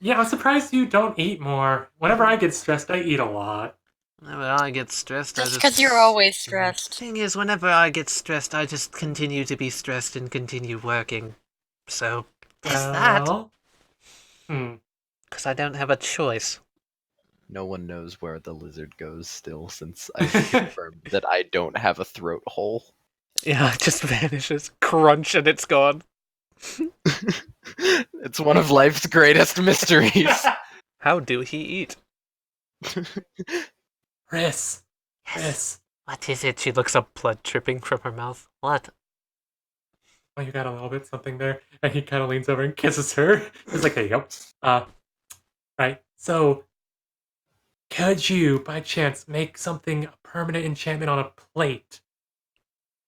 Yeah, I'm surprised you don't eat more. Whenever I get stressed, I eat a lot. Whenever I get stressed, Just because you're always stressed. Thing is, whenever I get stressed, I just continue to be stressed and continue working. So, there's that. Because I don't have a choice. No one knows where the lizard goes still, since I confirmed that I don't have a throat hole. Yeah, it just vanishes. Crunch, and it's gone. It's one of life's greatest mysteries. How do he eat? Chris. Yes. What is it? She looks up, blood dripping from her mouth. What? Oh, you got a little bit something there. And he kind of leans over and kisses her. He's like, there you go. Right. So, could you, by chance, make something a permanent enchantment on a plate?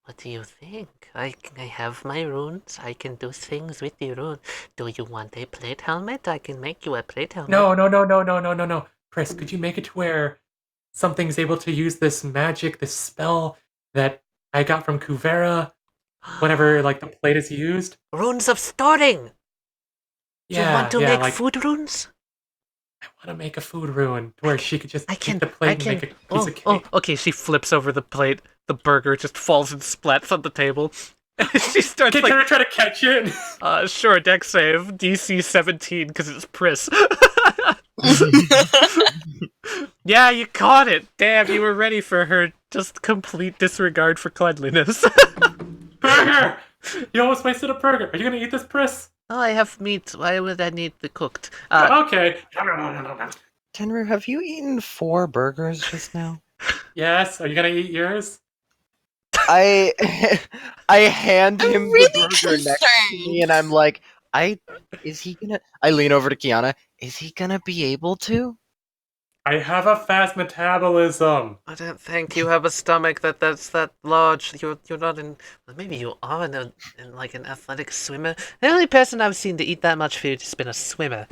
What do you think? I have my runes. I can do things with the rune. Do you want a plate helmet? I can make you a plate helmet. No. Chris, could you make it to where something's able to use this magic, this spell that I got from Kuvera whenever, like, the plate is used? Runes of storing! Yeah, you want to yeah, make like, food runes? I want to make a food rune to where she could just I take the plate and make a piece of cake. Oh, okay, she flips over the plate. The burger just falls and splats on the table. She starts Can you try to catch it? Sure, deck save. DC 17, because it's Pris. Yeah, you caught it. Damn, you were ready for her just complete disregard for cleanliness. Burger! You almost wasted a burger. Are you going to eat this, Pris? Oh, I have meat. Why would I need the cooked? Okay. Tenru, have you eaten 4 burgers just now? Yes. Are you going to eat yours? I hand him really the burger next to me, and I'm like, I lean over to Keyana. Is he gonna be able to? I have a fast metabolism. I don't think you have a stomach that's that large. You're not in. Well, maybe you are in like an athletic swimmer. The only person I've seen to eat that much food has been a swimmer.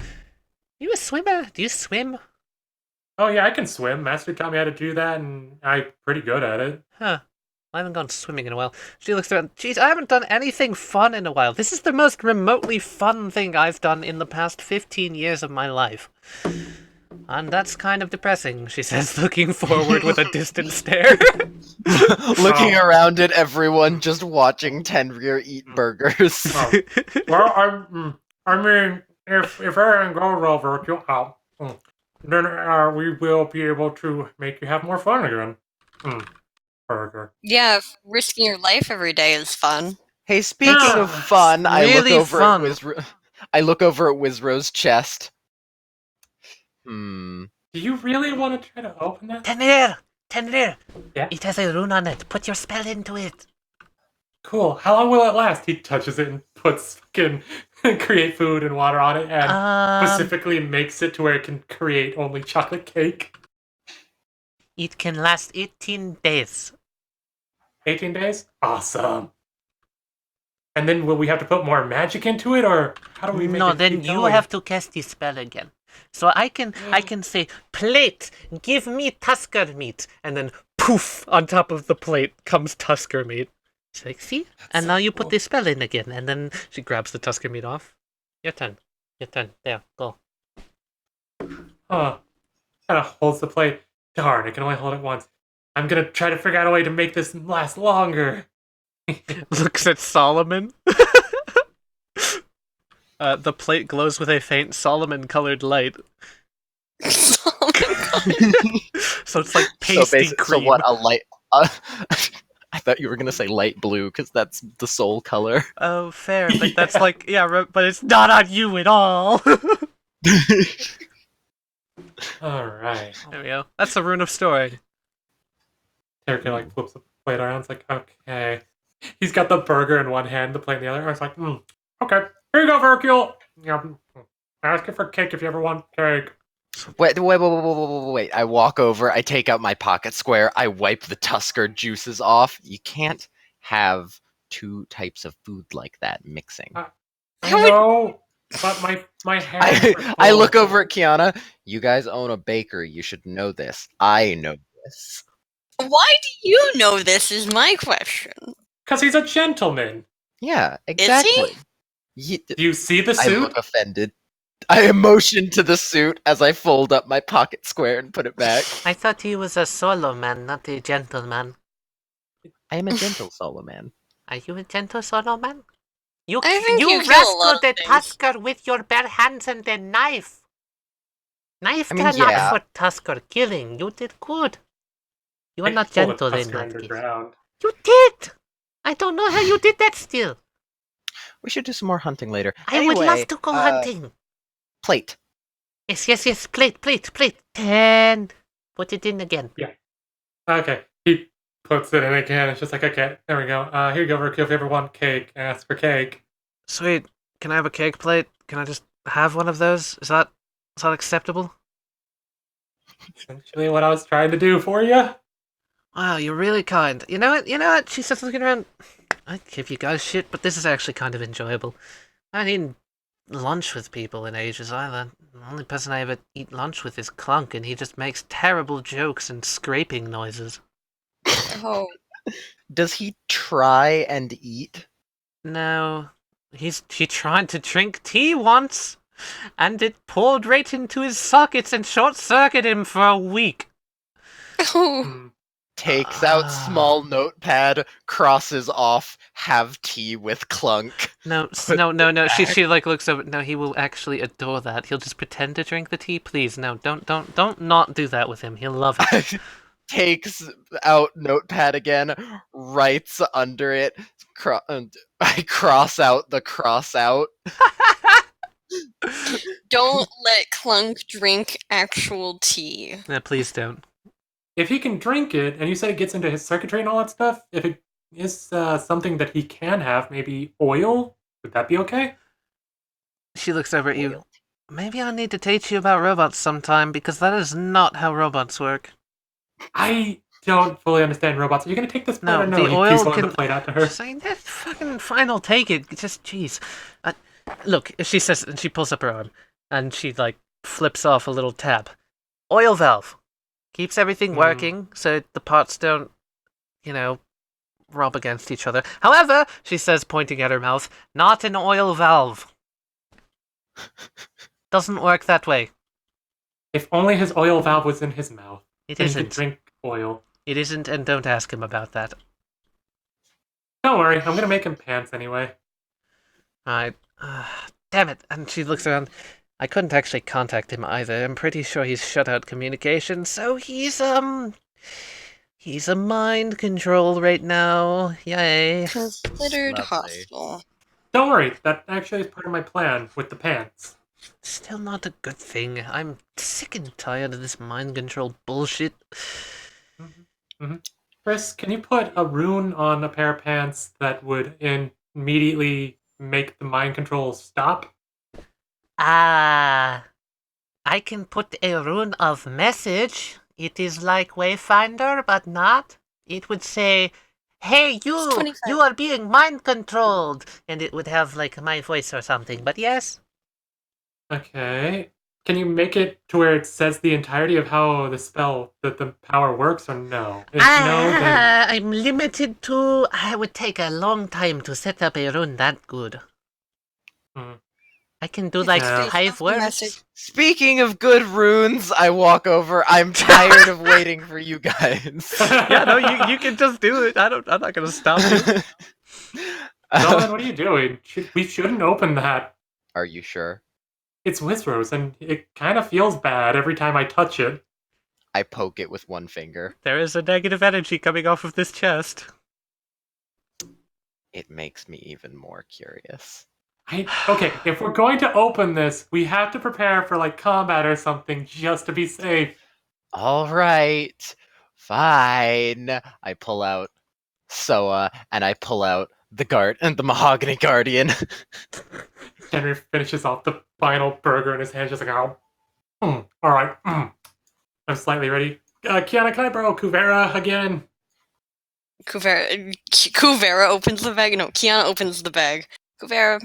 You a swimmer? Do you swim? Oh yeah, I can swim. Master taught me how to do that, and I'm pretty good at it. Huh. I haven't gone swimming in a while. She looks around. Jeez, I haven't done anything fun in a while. This is the most remotely fun thing I've done in the past 15 years of my life. And that's kind of depressing, she says, looking forward with a distant stare. Looking around at everyone, just watching Tenrier eat burgers. Well, I mean, if everything goes over, then we will be able to make you have more fun again. Burger. Yeah, risking your life every day is fun. Hey, speaking of fun, I look really over fun. at I look over at Wizro's chest. Do you really want to try to open that? Tenrier! Yeah? It has a rune on it. Put your spell into it. Cool. How long will it last? He touches it and puts fucking create food and water on it and specifically makes it to where it can create only chocolate cake. It can last 18 days. 18 days? Awesome. And then will we have to put more magic into it, or how do we make it? No, then keep you going? have to cast the spell again. So I can say, plate, give me Tusker meat, and then poof, on top of the plate comes Tusker meat. She's like, see? And now you put the spell in again, and then she grabs the Tusker meat off. Your turn. There, go. Huh. Kind of holds the plate. Darn, I can only hold it once. I'm gonna try to figure out a way to make this last longer. Looks at Solomon. The plate glows with a faint Solomon-colored light. So it's like pasty cream. So what, a light... I thought you were going to say light blue, because that's the soul color. Oh, fair, but that's like, yeah, but it's not on you at all. Alright. There we go. That's the rune of storing. Terry like flips the plate around. It's like, okay. He's got the burger in one hand, the plate in the other. I was like, okay. Here you go, Hercule. Yeah, ask you for cake if you ever want cake. Wait. I walk over, I take out my pocket square, I wipe the Tusker juices off. You can't have two types of food like that mixing. I know, but my hands I look over at Keyana. You guys own a bakery. You should know this. I know this. Why do you know this is my question? Because he's a gentleman. Yeah, exactly. Do you see the I suit? look offended. I motion to the suit as I fold up my pocket square and put it back. I thought he was a solo man, not a gentleman. I am a gentle solo man. Are you a gentle solo man? You I think you kill a lot wrestled of the things. Tusker with your bare hands and a knife. Knife I mean, cannot yeah. for Tusker killing. You did good. You are Hey, not pull the gentle in Tusker that case. underground. You did! I don't know how you did that still. We should do some more hunting later. I would Anyway, love to go hunting. Plate. Yes. Plate. 10. Put it in again. Okay. He puts it in again. It's just like, okay, there we go. Here you go, Hercule. If you ever want cake, ask for cake. Sweet. Can I have a cake plate? Can I just have one of those? Is that acceptable? Essentially what I was trying to do for you. Wow, you're really kind. You know what? She says, looking around. I give you guys shit, but this is actually kind of enjoyable. I haven't eaten lunch with people in ages either. The only person I ever eat lunch with is Clunk, and he just makes terrible jokes and scraping noises. Oh, Does he try and eat? No, he tried to drink tea once, and it poured right into his sockets and short-circuited him for a week. oh, Takes out small notepad, crosses off, have tea with Clunk. No. She like looks over. No, he will actually adore that. He'll just pretend to drink the tea. Please, no, don't not do that with him. He'll love it. Takes out notepad again, writes under it. I cross out the cross out. don't let Clunk drink actual tea. No, please don't. If he can drink it, and you said it gets into his circuitry and all that stuff, if it is something that he can have, maybe oil, would that be okay? She looks over at you. Maybe I need to teach you about robots sometime, because that is not how robots work. I don't fully understand robots. Are you going to take this plate No, or no? the He oil keeps holding can... the plate out to her. She's saying, that fucking fine, I'll take it. Just, jeez. Look, she says, and she pulls up her arm, and she, like, flips off a little tab. Oil valve. Keeps everything working, so the parts don't, rub against each other. However, she says, pointing at her mouth, not an oil valve. Doesn't work that way. If only his oil valve was in his mouth. It then he could isn't. drink oil. It isn't, and don't ask him about that. Don't worry, I'm going to make him pants anyway. Alright. damn it. And she looks around. I couldn't actually contact him either. I'm pretty sure he's shut out communication, so he's a mind control right now. Yay. Considered Lovely. hostile. Don't worry, that actually is part of my plan with the pants. Still not a good thing. I'm sick and tired of this mind control bullshit. Chris, can you put a rune on a pair of pants that would immediately make the mind control stop? I can put a rune of message. It is like Wayfinder, but not. It would say, "Hey, It's you! 25. You are being mind controlled!" And it would have, like, my voice or something, but yes. Okay. Can you make it to where it says the entirety of how the spell, that the power works, or no? If no, then... I'm limited to... I would take a long time to set up a rune that good. I can do, like, Yeah. 5 words. Message. Speaking of good runes, I walk over. I'm tired of waiting for you guys. Yeah, no, you can just do it. I'm not gonna stop you. Nolan, what are you doing? We shouldn't open that. Are you sure? It's Wizrose, and it kind of feels bad every time I touch it. I poke it with one finger. There is a negative energy coming off of this chest. It makes me even more curious. Okay, if we're going to open this, we have to prepare for, like, combat or something just to be safe. All right, fine. I pull out Soa, and I pull out the Mahogany Guardian. Henry finishes off the final burger in his hand, just like, oh, all right, I'm slightly ready. Keyana, can I borrow Kuvera again? Kuvera opens the bag. No, Keyana opens the bag. Kuvera.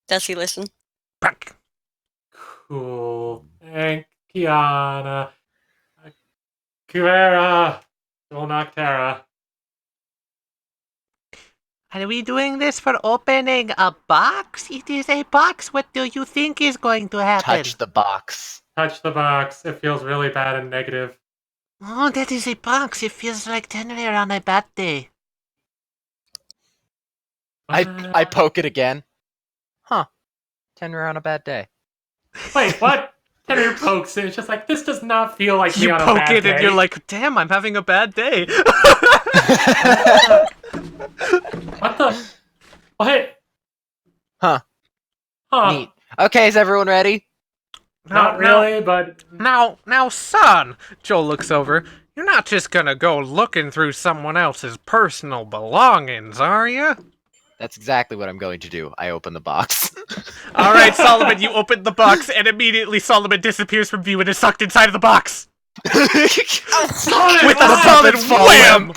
Does he listen? Cool. Thank Keyana. Kuvera. Noctera. Are we doing this for opening a box? It is a box. What do you think is going to happen? Touch the box. Touch the box. It feels really bad and negative. Oh, that is a box. It feels like Tenrier on a bad day. I poke it again. Huh. Tenrier on a bad day. Wait, what? Henry pokes it. It's just like, this does not feel like me You on a poke bad it day. and you're like, damn, I'm having a bad day. What the? What? Huh. Huh. Neat. Okay, is everyone ready? Not really, but... Now, son, Joel looks over. You're not just gonna go looking through someone else's personal belongings, are you? That's exactly what I'm going to do. I open the box. All right, Solomon, you open the box, and immediately Solomon disappears from view and is sucked inside of the box. With a solid wham!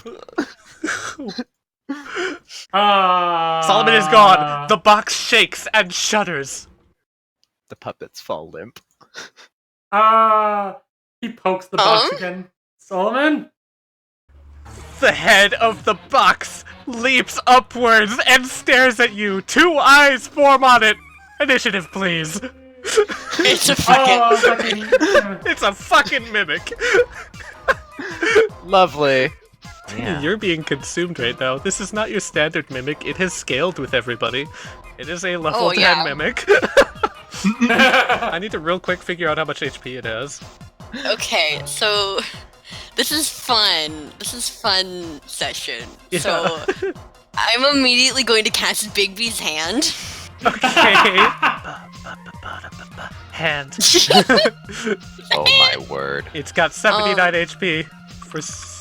Solomon is gone. The box shakes and shudders. The puppets fall limp. He pokes the box again. Solomon? The head of the box leaps upwards and stares at you. 2 eyes form on it. Initiative, please. It's a fucking. It's a fucking mimic. Lovely. Yeah. You're being consumed right now. This is not your standard mimic. It has scaled with everybody. It is a level 10 mimic. I need to real quick figure out how much HP it has. Okay, so this is fun. This is fun session. Yeah. So I'm immediately going to cast Bigby's hand. Okay. Hand. Oh my word. It's got 79 HP.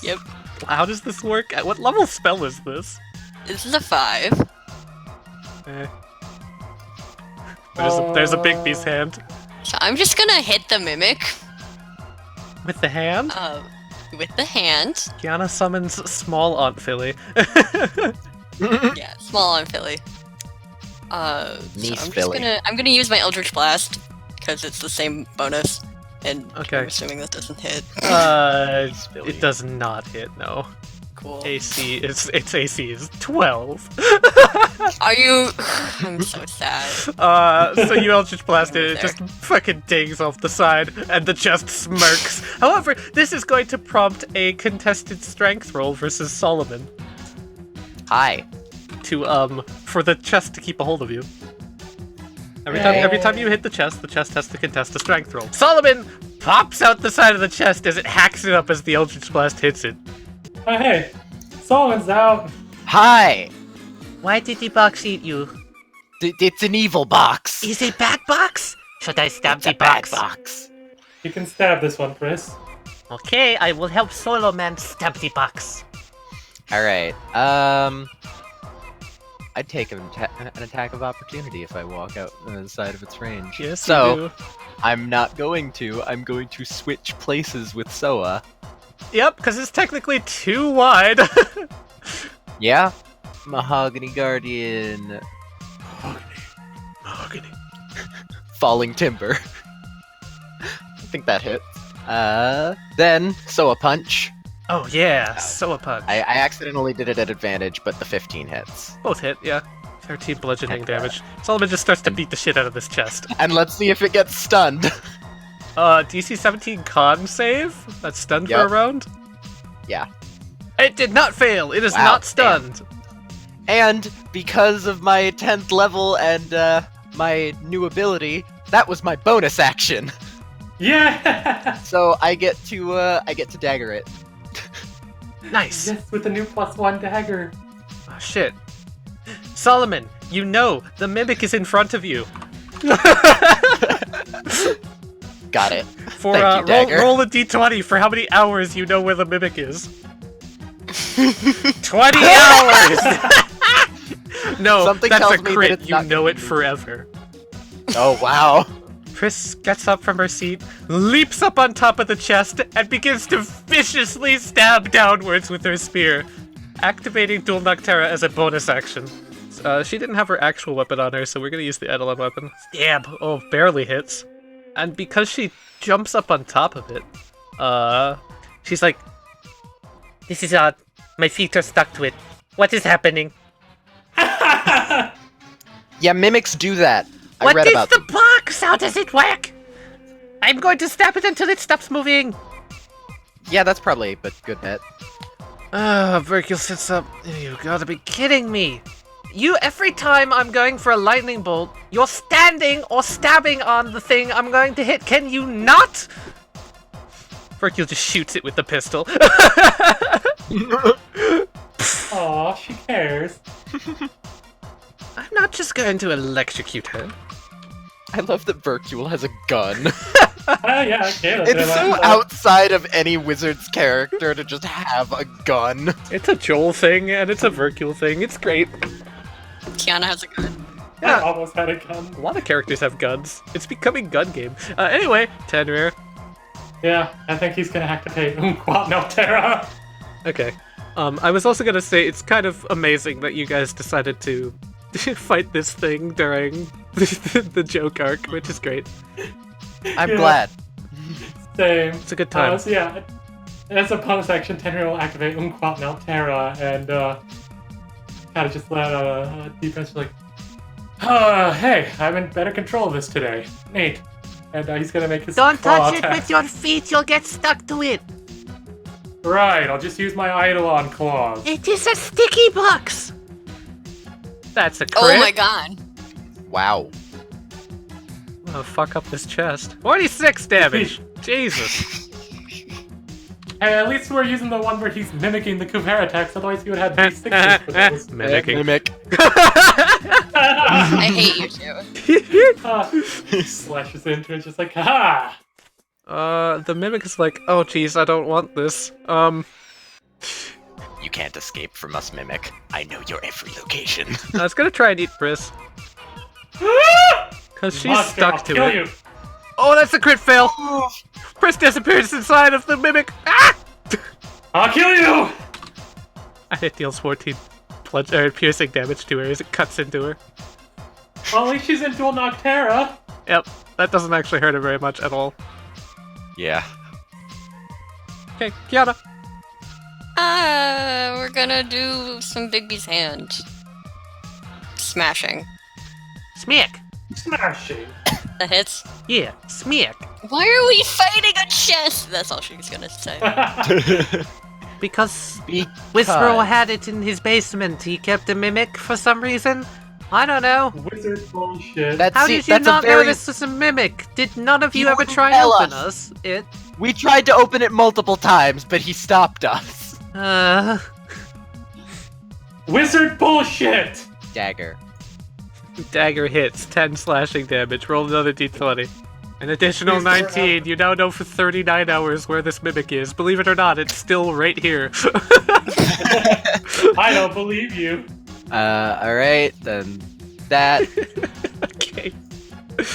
Yep. How does this work? What level spell is this? This is a 5. There's a Bigby's hand. So I'm just gonna hit the mimic. With the hand? With the hand. Keyana summons small Aunt Philly. Yeah, small on Philly. Niece so Philly. I'm gonna use my Eldritch Blast because it's the same bonus, and Okay. I'm assuming that doesn't hit. It does not hit, no. Cool. its AC is 12. Are you? I'm so sad. So you Eldritch Blast it, it just fucking dings off the side, and the chest smirks. However, this is going to prompt a contested strength roll versus Solomon Hi. to, for the chest to keep a hold of you. Every time you hit the chest has to contest a strength roll. Solomon pops out the side of the chest as it hacks it up as the Eldritch Blast hits it. Oh, hey, Solomon's out. Hi! Why did the box eat you? It's an evil box. Is it bad box? Should I stab It's the a bad box? box. You can stab this one, Chris. Okay, I will help Solo Man stab the box. Alright, I'd take an attack of opportunity if I walk out on the side of its range. Yes, so, you do. I'm not going to. I'm going to switch places with Soa. Yep, because it's technically too wide. Yeah? Mahogany Guardian. Mahogany. Falling Timber. I think that hit. Then, Soa Punch. Oh yeah, so a punch. I accidentally did it at advantage, but the 15 hits. Both hit, yeah. 13 bludgeoning Heck yeah. damage. Solomon just starts to beat the shit out of this chest. And let's see if it gets stunned. DC 17 con save? That's stunned for a Yep. round? Yeah. It did not fail! It is Wow, not stunned! And because of my 10th level and my new ability, that was my bonus action. Yeah! So I get to dagger it. Nice! Yes, with the new +1 dagger. Oh shit. Solomon, you know, the mimic is in front of you. Got it. For Thank you, dagger. roll a d20 for how many hours you know where the mimic is. 20 hours! No, Something that's tells a me that crit. it's You not know gonna it forever. Oh wow. Chris gets up from her seat, leaps up on top of the chest, and begins to viciously stab downwards with her spear, activating Dual Noctera as a bonus action. She didn't have her actual weapon on her, so we're gonna use the Eidolon weapon. Stab! Oh, barely hits. And because she jumps up on top of it, she's like, "This is odd. My feet are stuck to it. What is happening? Yeah, mimics do that. I What read is about the them. box? How does it work? I'm going to stab it until it stops moving." Yeah, that's probably a good bet. Virgil sits up. You gotta be kidding me. Every time I'm going for a lightning bolt, you're standing or stabbing on the thing I'm going to hit. Can you not? Virgil just shoots it with the pistol. Aw, she cares. I'm not just going to electrocute her. I love that Virtual has a gun. Yeah, I can. It's so outside of any wizard's character to just have a gun. It's a Joel thing, and it's a Virgil thing. It's great. Keyana has a gun. I Yeah. almost had a gun. A lot of characters have guns. It's becoming gun game. Anyway, Tenrier. Yeah, I think he's gonna activate Noctera. Okay. I was also gonna say it's kind of amazing that you guys decided to fight this thing during the joke arc, which is great. I'm Yeah. glad. Same. It's a good time. So yeah, as a bonus action, Tenrier will activate Noctera and kind of just let out a deep bench like, hey, I'm in better control of this today. Neat. And he's gonna make his claw attack. your feet, you'll get stuck to it. Right, I'll just use my Eidolon claws. It is a sticky box. That's a crit. Oh my god. Wow. Oh, fuck up this chest. 46 damage. Jesus. Hey, at least we're using the one where he's mimicking the Kuvera attacks, otherwise he would have had D6s for those. Mimicking. Mimic. I hate you too. He slashes into it just like, ha! The mimic is like, oh jeez, I don't want this. You can't escape from us, Mimic. I know your every location. I was gonna try and eat Pris. Cause she's Monster, stuck I'll to kill it. you. Oh, that's a crit fail! Pris disappears inside of the mimic! Ah! I'll kill you! And it deals 14 piercing damage to her as it cuts into her. Well, at least she's in Dual Noctera. Yep, that doesn't actually hurt her very much at all. Yeah. Okay, Keyana. We're gonna do some Bigby's hand. Smashing. Smack! Smashing. That hits. Yeah, smack. Why are we fighting a chest? That's all she's gonna say. Because Because- Whisperal had it in his basement. He kept a mimic for some reason. I don't know. Wizard bullshit. How did you not know this was a mimic? Did none of you ever wouldn't try and tell open us. it? We tried to open it multiple times, but he stopped us. Wizard bullshit! Dagger. Dagger hits, 10 slashing damage. Roll another d20. An additional Please, 19. You now know for 39 hours where this mimic is. Believe it or not, it's still right here. I don't believe you. Alright, then that. Okay.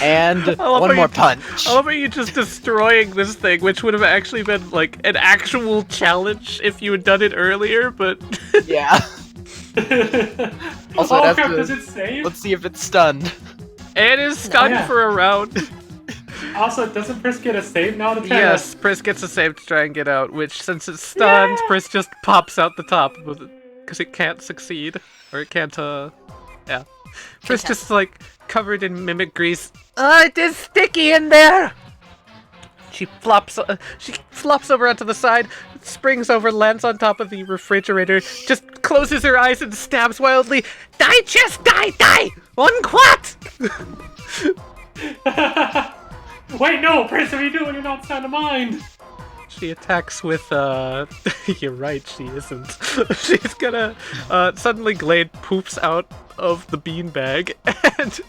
And love one how more you- punch. I love how you just destroying this thing, which would have actually been, like, an actual challenge if you had done it earlier, but... Yeah. Also, oh it has crap, to- does it save? Let's see if it's stunned. It is stunned yeah. for a round. Also, doesn't Pris get a save now to try Yes, Pris gets a save to try and get out, which, since it's stunned, Yeah. Pris just pops out the top, because it can't succeed. Or it can't, yeah. Pris just, like, covered in mimic grease. It is sticky in there! She flops over onto the side, springs over, lands on top of the refrigerator, just closes her eyes and stabs wildly. Die, chest, die, die! Unquat! Wait, no, Pris, what are you doing? You're not sound of mind. She attacks with, you're right, she isn't. She's gonna, suddenly Glade poops out of the beanbag, and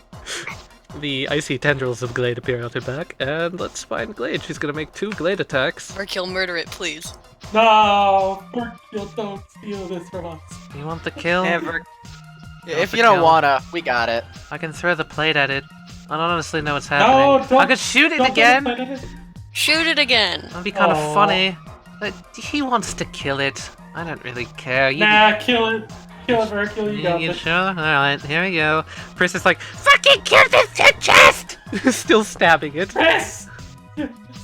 the icy tendrils of Glade appear on her back, and let's find Glade. She's gonna make 2 Glade attacks. Or kill murder it, please. No, Porkfield, don't steal this from us. You want the kill? Never. If the you don't kill. wanna, we got it. I can throw the plate at it. I don't honestly know what's No, happening. don't. I could shoot it don't again! play it. Shoot it again! That'd be kind of Aw. funny. But he wants to kill it. I don't really care. Nah, kill it. Kill it, Hercule, you got You this. sure? Alright, here we go. Pris is like, fucking kill this chest! Still stabbing it. Pris!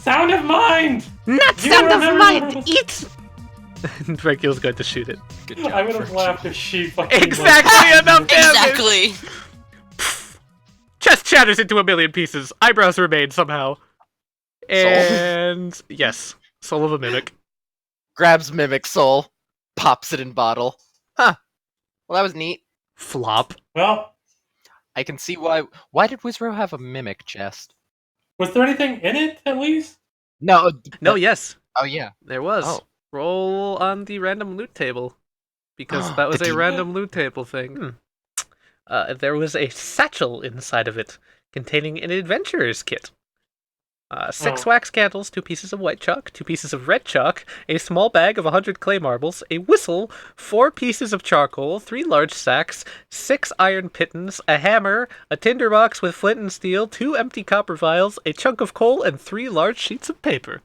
Sound of mind! Not You sound of remember- mind! Eat! And Hercule's going to shoot it. Good I would have Hercule. laughed if she fucking Exactly enough damage! Exactly! Chest shatters into a million pieces. Eyebrows remain somehow. And yes, soul of a mimic. Grabs Mimic Soul, pops it in bottle. Huh. Well, that was neat. Flop. Well, I can see why. Why did Wizro have a Mimic chest? was there anything in it, at least? No. No, yes, Oh, yeah. there was. Oh. Roll on the random loot table. Because that was The a demon? random loot table thing. There was a satchel inside of it, containing an adventurer's kit. 6 Oh. wax candles, 2 pieces of white chalk, 2 pieces of red chalk, a small bag of 100 clay marbles, a whistle, 4 pieces of charcoal, 3 large sacks, 6 iron pitons, a hammer, a tinderbox with flint and steel, 2 empty copper vials, a chunk of coal, and 3 large sheets of paper.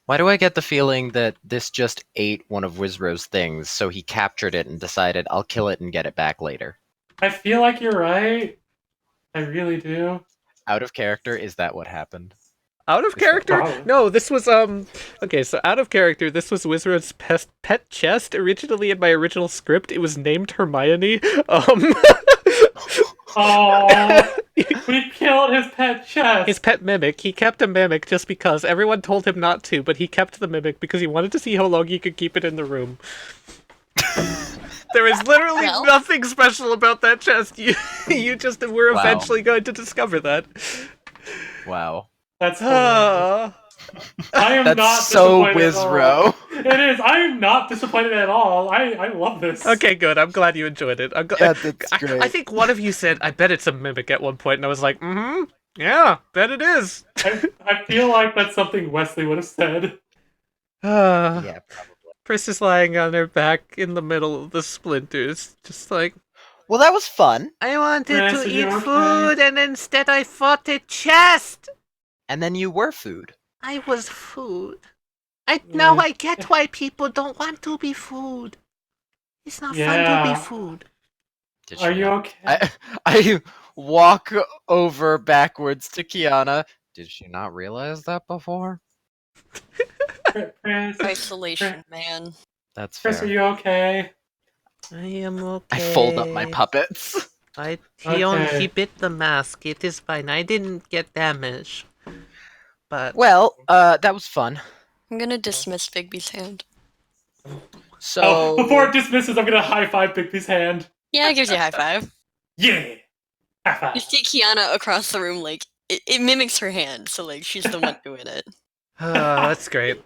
Why do I get the feeling that this just ate one of Wizro's things, so he captured it and decided, I'll kill it and get it back later? I feel like you're right. I really do. Out of character, is that what happened? Out of character? Probably. No, this was, okay, so out of character, this was Wizard's pet chest. Originally, in my original script, it was named Hermione. Oh, we killed his pet chest. His pet mimic. He kept a mimic just because. Everyone told him not to, but he kept the mimic because he wanted to see how long he could keep it in the room. There is literally Well. nothing special about that chest. You just were Wow. eventually going to discover that. Wow. That's hilarious. I am That's not so disappointed at all. Wizro. It is. I am not disappointed at all. I love this. Okay, good. I'm glad you enjoyed it. I'm Yeah, that's great. I think one of you said, I bet it's a mimic at one point, and I was like, mm-hmm, yeah, bet it is. I feel like that's something Westley would have said. Yeah, probably. Pris is lying on her back in the middle of the splinters, just like, Well, that was fun. I wanted Pris, to are eat you okay? food, and instead I fought a chest. And then you were food. I was food. Now I get why people don't want to be food. It's not Yeah. food. Did Are she you not? okay? I walk over backwards to Keyana. Did she not realize that before? Pris, Isolation, man. That's Pris, are fair. you okay? I am okay. I fold up my puppets. Okay. bit the mask. It is fine. I didn't get damage. But Well, that was fun. I'm gonna dismiss Bigby's hand. So Oh, before it dismisses, I'm gonna high five Bigby's hand. Yeah, it gives you a high five. Yeah! High five. You see Keyana across the room, like, it mimics her hand, so, like, she's the one doing it. Oh, that's great.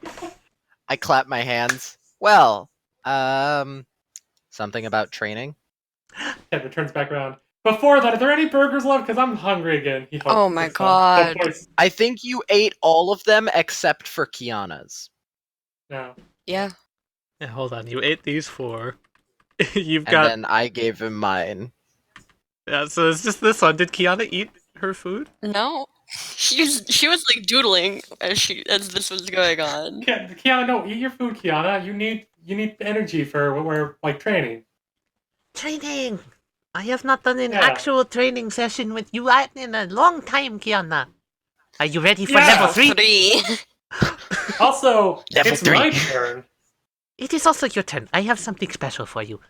I clap my hands. Well, something about training. Tenrier turns back around. Before that, are there any burgers left? Because I'm hungry again. He Oh my god. I think you ate all of them except for Keyana's. No. Yeah. Yeah, hold on. You ate these 4. You've And got... then I gave him mine. Yeah, so it's just this one. Did Keyana eat her food? No. She was like doodling as this was going on. Keyana, no, eat your food, Keyana. You need energy for what we're like training. Training! I have not done an Yeah. actual training session with you in a long time, Keyana. Are you ready for Yeah. level 3? 3. Also, Level it's 3. my turn. It is also your turn. I have something special for you.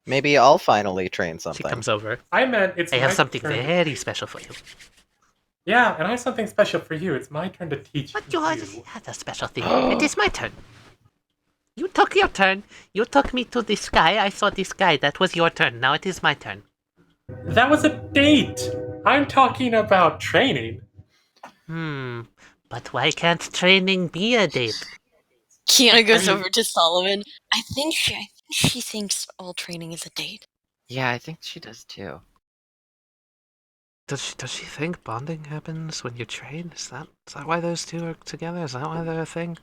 Maybe I'll finally train She something. comes over. I meant it's I my have something turn. very special for you. Yeah, and I have something special for you. It's my turn to teach But you you. already had a special thing. It is my turn. You took your turn. You took me to the sky. I saw the sky. That was your turn. Now it is my turn. That was a date. I'm talking about training. But why can't training be a date? Keyana goes I mean- over to Solomon. I think she thinks all training is a date. Yeah, I think she does too. Does she think bonding happens when you train? Is that why those two are together? Is that why they're a thing?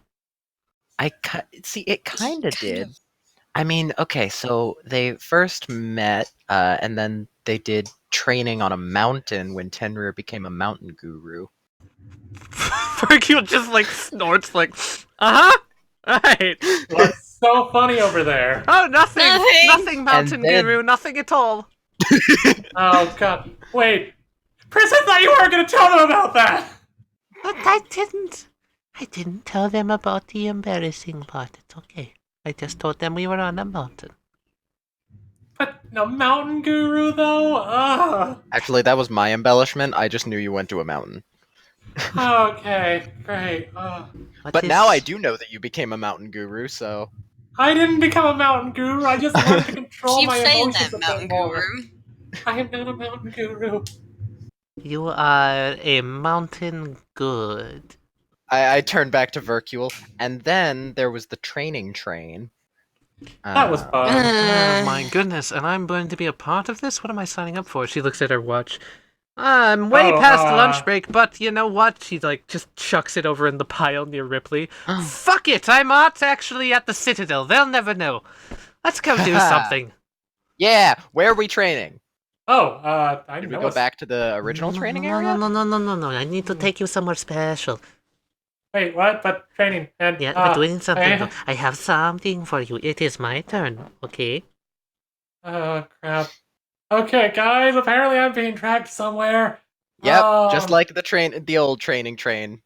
See, it kind of did. I mean, okay, so they first met, and then they did training on a mountain when Tenrier became a mountain guru. Hercule just like snorts like, Alright. What's so funny over there? Oh, nothing. Nothing. Nothing, Mountain then- Guru. Nothing at all. Oh god. Wait. Chris, I thought you weren't gonna tell them about that! But I didn't. I didn't tell them about the embarrassing part. It's okay. I just told them we were on a mountain. But a mountain guru though? Ugh. Actually, that was my embellishment. I just knew you went to a mountain. Okay, great. What But is- now I do know that you became a mountain guru, so... I didn't become a mountain guru. I just learned to control Keep my saying emotions that, a Mountain bit more. Guru. I am not a mountain guru. You are a mountain good. I turned back to Vercule, and then there was the training train. That was fun. Oh my goodness, and I'm going to be a part of this? What am I signing up for? She looks at her watch. I'm way past lunch break, but you know what? She like just chucks it over in the pile near Ripley. Fuck it, I'm not actually at the Citadel. They'll never know. Let's go do something. Yeah, where are we training? I Did know we go us. back to the original training no, area? No. I need to take you somewhere special. Wait, what? But training and Yeah, we're doing something. I- though. I have something for you. It is my turn, okay? Oh crap. Okay, guys. Apparently, I'm being tracked somewhere. Yep, Oh. just like the old training train.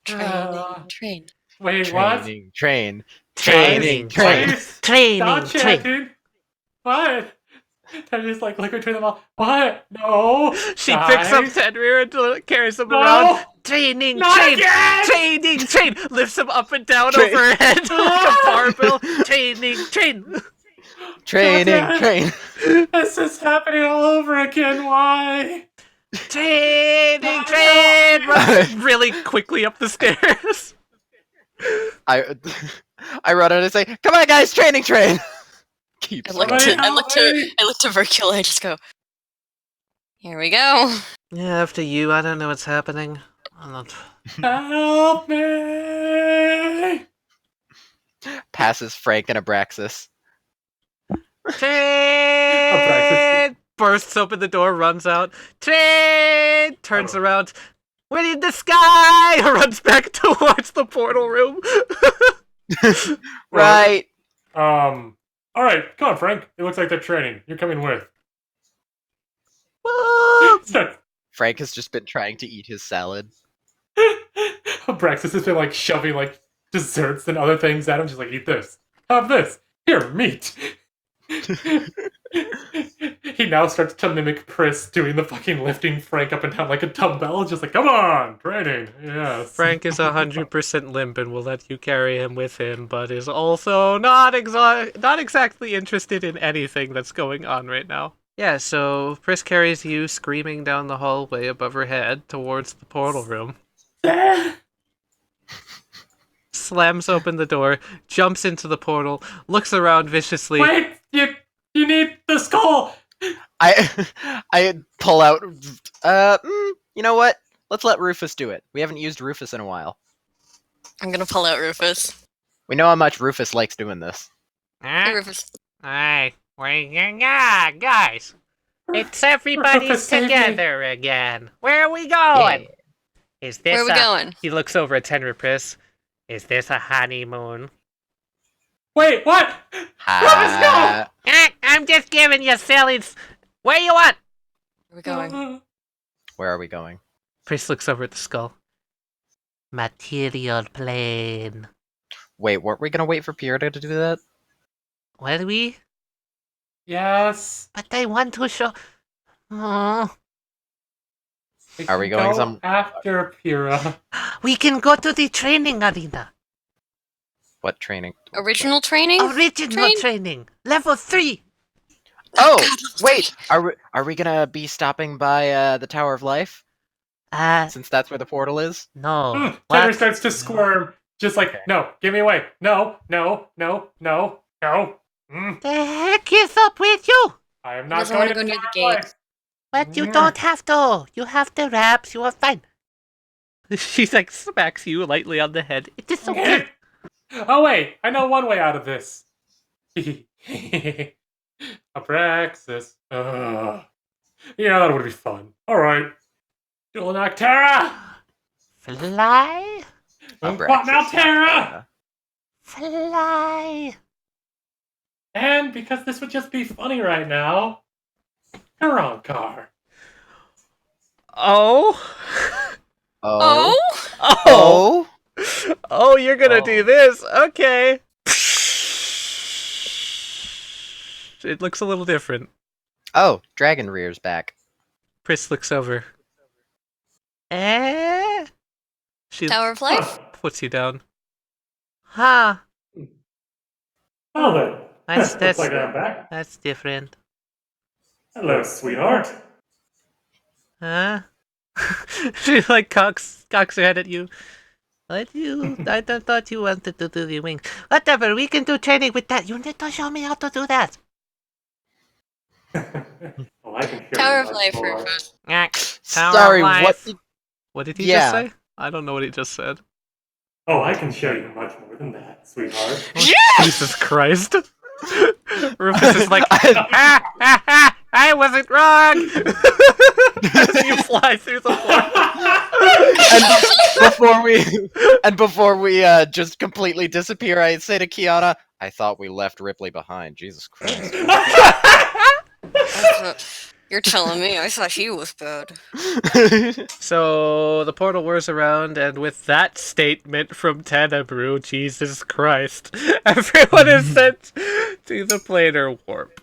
Train. Wait, what? Train. Training, train. Guys, Training, stop train. chanting. What? I just like look between them all. What? No. She picks up guys. Tenrier and carries him No. around. Training, Not train, again! training, lifts him up and down Train. over her head like a barbell. Training, train. Training, train. This is happening all over again. Why? Training, train. Runs really quickly up the stairs. I run out and say, "Come on, guys, training train." Keep I look Somebody to help me. Vercule. I just go. Here we go. Yeah, after you, I don't know what's happening. I'm not... Help me! Passes Frank and Abraxas. Train! Bursts open the door, runs out. Train! Turns Oh. around. We're in the sky! Runs back towards the portal room. Right. All right, come on, Frank. It looks like they're training. You're coming with. Woo! Frank has just been trying to eat his salad. Braxis has been like shoving like desserts and other things at him, just like eat this, have this, here, meat. He now starts to mimic Pris doing the fucking lifting Frank up and down like a dumbbell, just like, come on, training, yes. Frank is 100% limp and will let you carry him with him, but is also not exactly interested in anything that's going on right now. Yeah, so Pris carries you screaming down the hallway above her head towards the portal room. Slams open the door, jumps into the portal, looks around viciously. Wait, you need the skull. I pull out. You know what? Let's let Rufus do it. We haven't used Rufus in a while. I'm gonna pull out Rufus. We know how much Rufus likes doing this. Hey, Huh? Rufus. Hey, guys. It's everybody's Rufus, save me. together again. Where are we going? Is this Where are we going? He looks over at Tenrier Pris. Is this a honeymoon? Wait, what? Uh, I'm just giving you sillies. Where you at? Where are we going? where are we going? Pris looks over at the skull. Material plane. Wait, weren't we gonna wait for Pierre to do that? Will we? Yes. But I want to show... Oh. Are we can going go some- after Pyrrha? We can go to the training arena. What training? Original training? Original training. Level 3. Oh, God, wait! Are we gonna be stopping by the Tower of Life? Since that's where the portal is? No. Tanner What? starts to squirm, just like, no, give me away. No. The heck is up with you? I am He not doesn't going wanna to go near Tower the of gate. Life. But you Yeah. don't have to. You have the wraps. You are fine. She like smacks you lightly on the head. It is okay. Oh wait, I know one way out of this. Abraxas. Yeah, that would be fun. Alright. Dulanactera! Fly. What now, Terra? Fly. And because this would just be funny right now, Car. Oh. Oh. Oh. Oh. Oh, you're gonna do this. Okay. It looks a little different. Oh, Dragon Rear's back. Pris looks over. Eh? She Tower of Life? puts you down. Huh. Well then. That's Looks like I'm back. that's different. Hello, sweetheart. Huh? She like cocks her head at you. I thought you wanted to do the wing. Whatever, we can do training with that. You need to show me how to do that. Well, I can show Tower you of much Life, more. Rufus. Tower Sorry, of Life. what? What did he Yeah. just say? I don't know what he just said. Oh, I can show you much more than that, sweetheart. Jesus Christ. Rufus is like, I wasn't wrong! As you fly through the floor. And before we just completely disappear, I say to Keyana, I thought we left Ripley behind. Jesus Christ. You're telling me I thought she was bad. So the portal whirs around, and with that statement from Tenebrew, Jesus Christ, everyone is sent to the planar warp.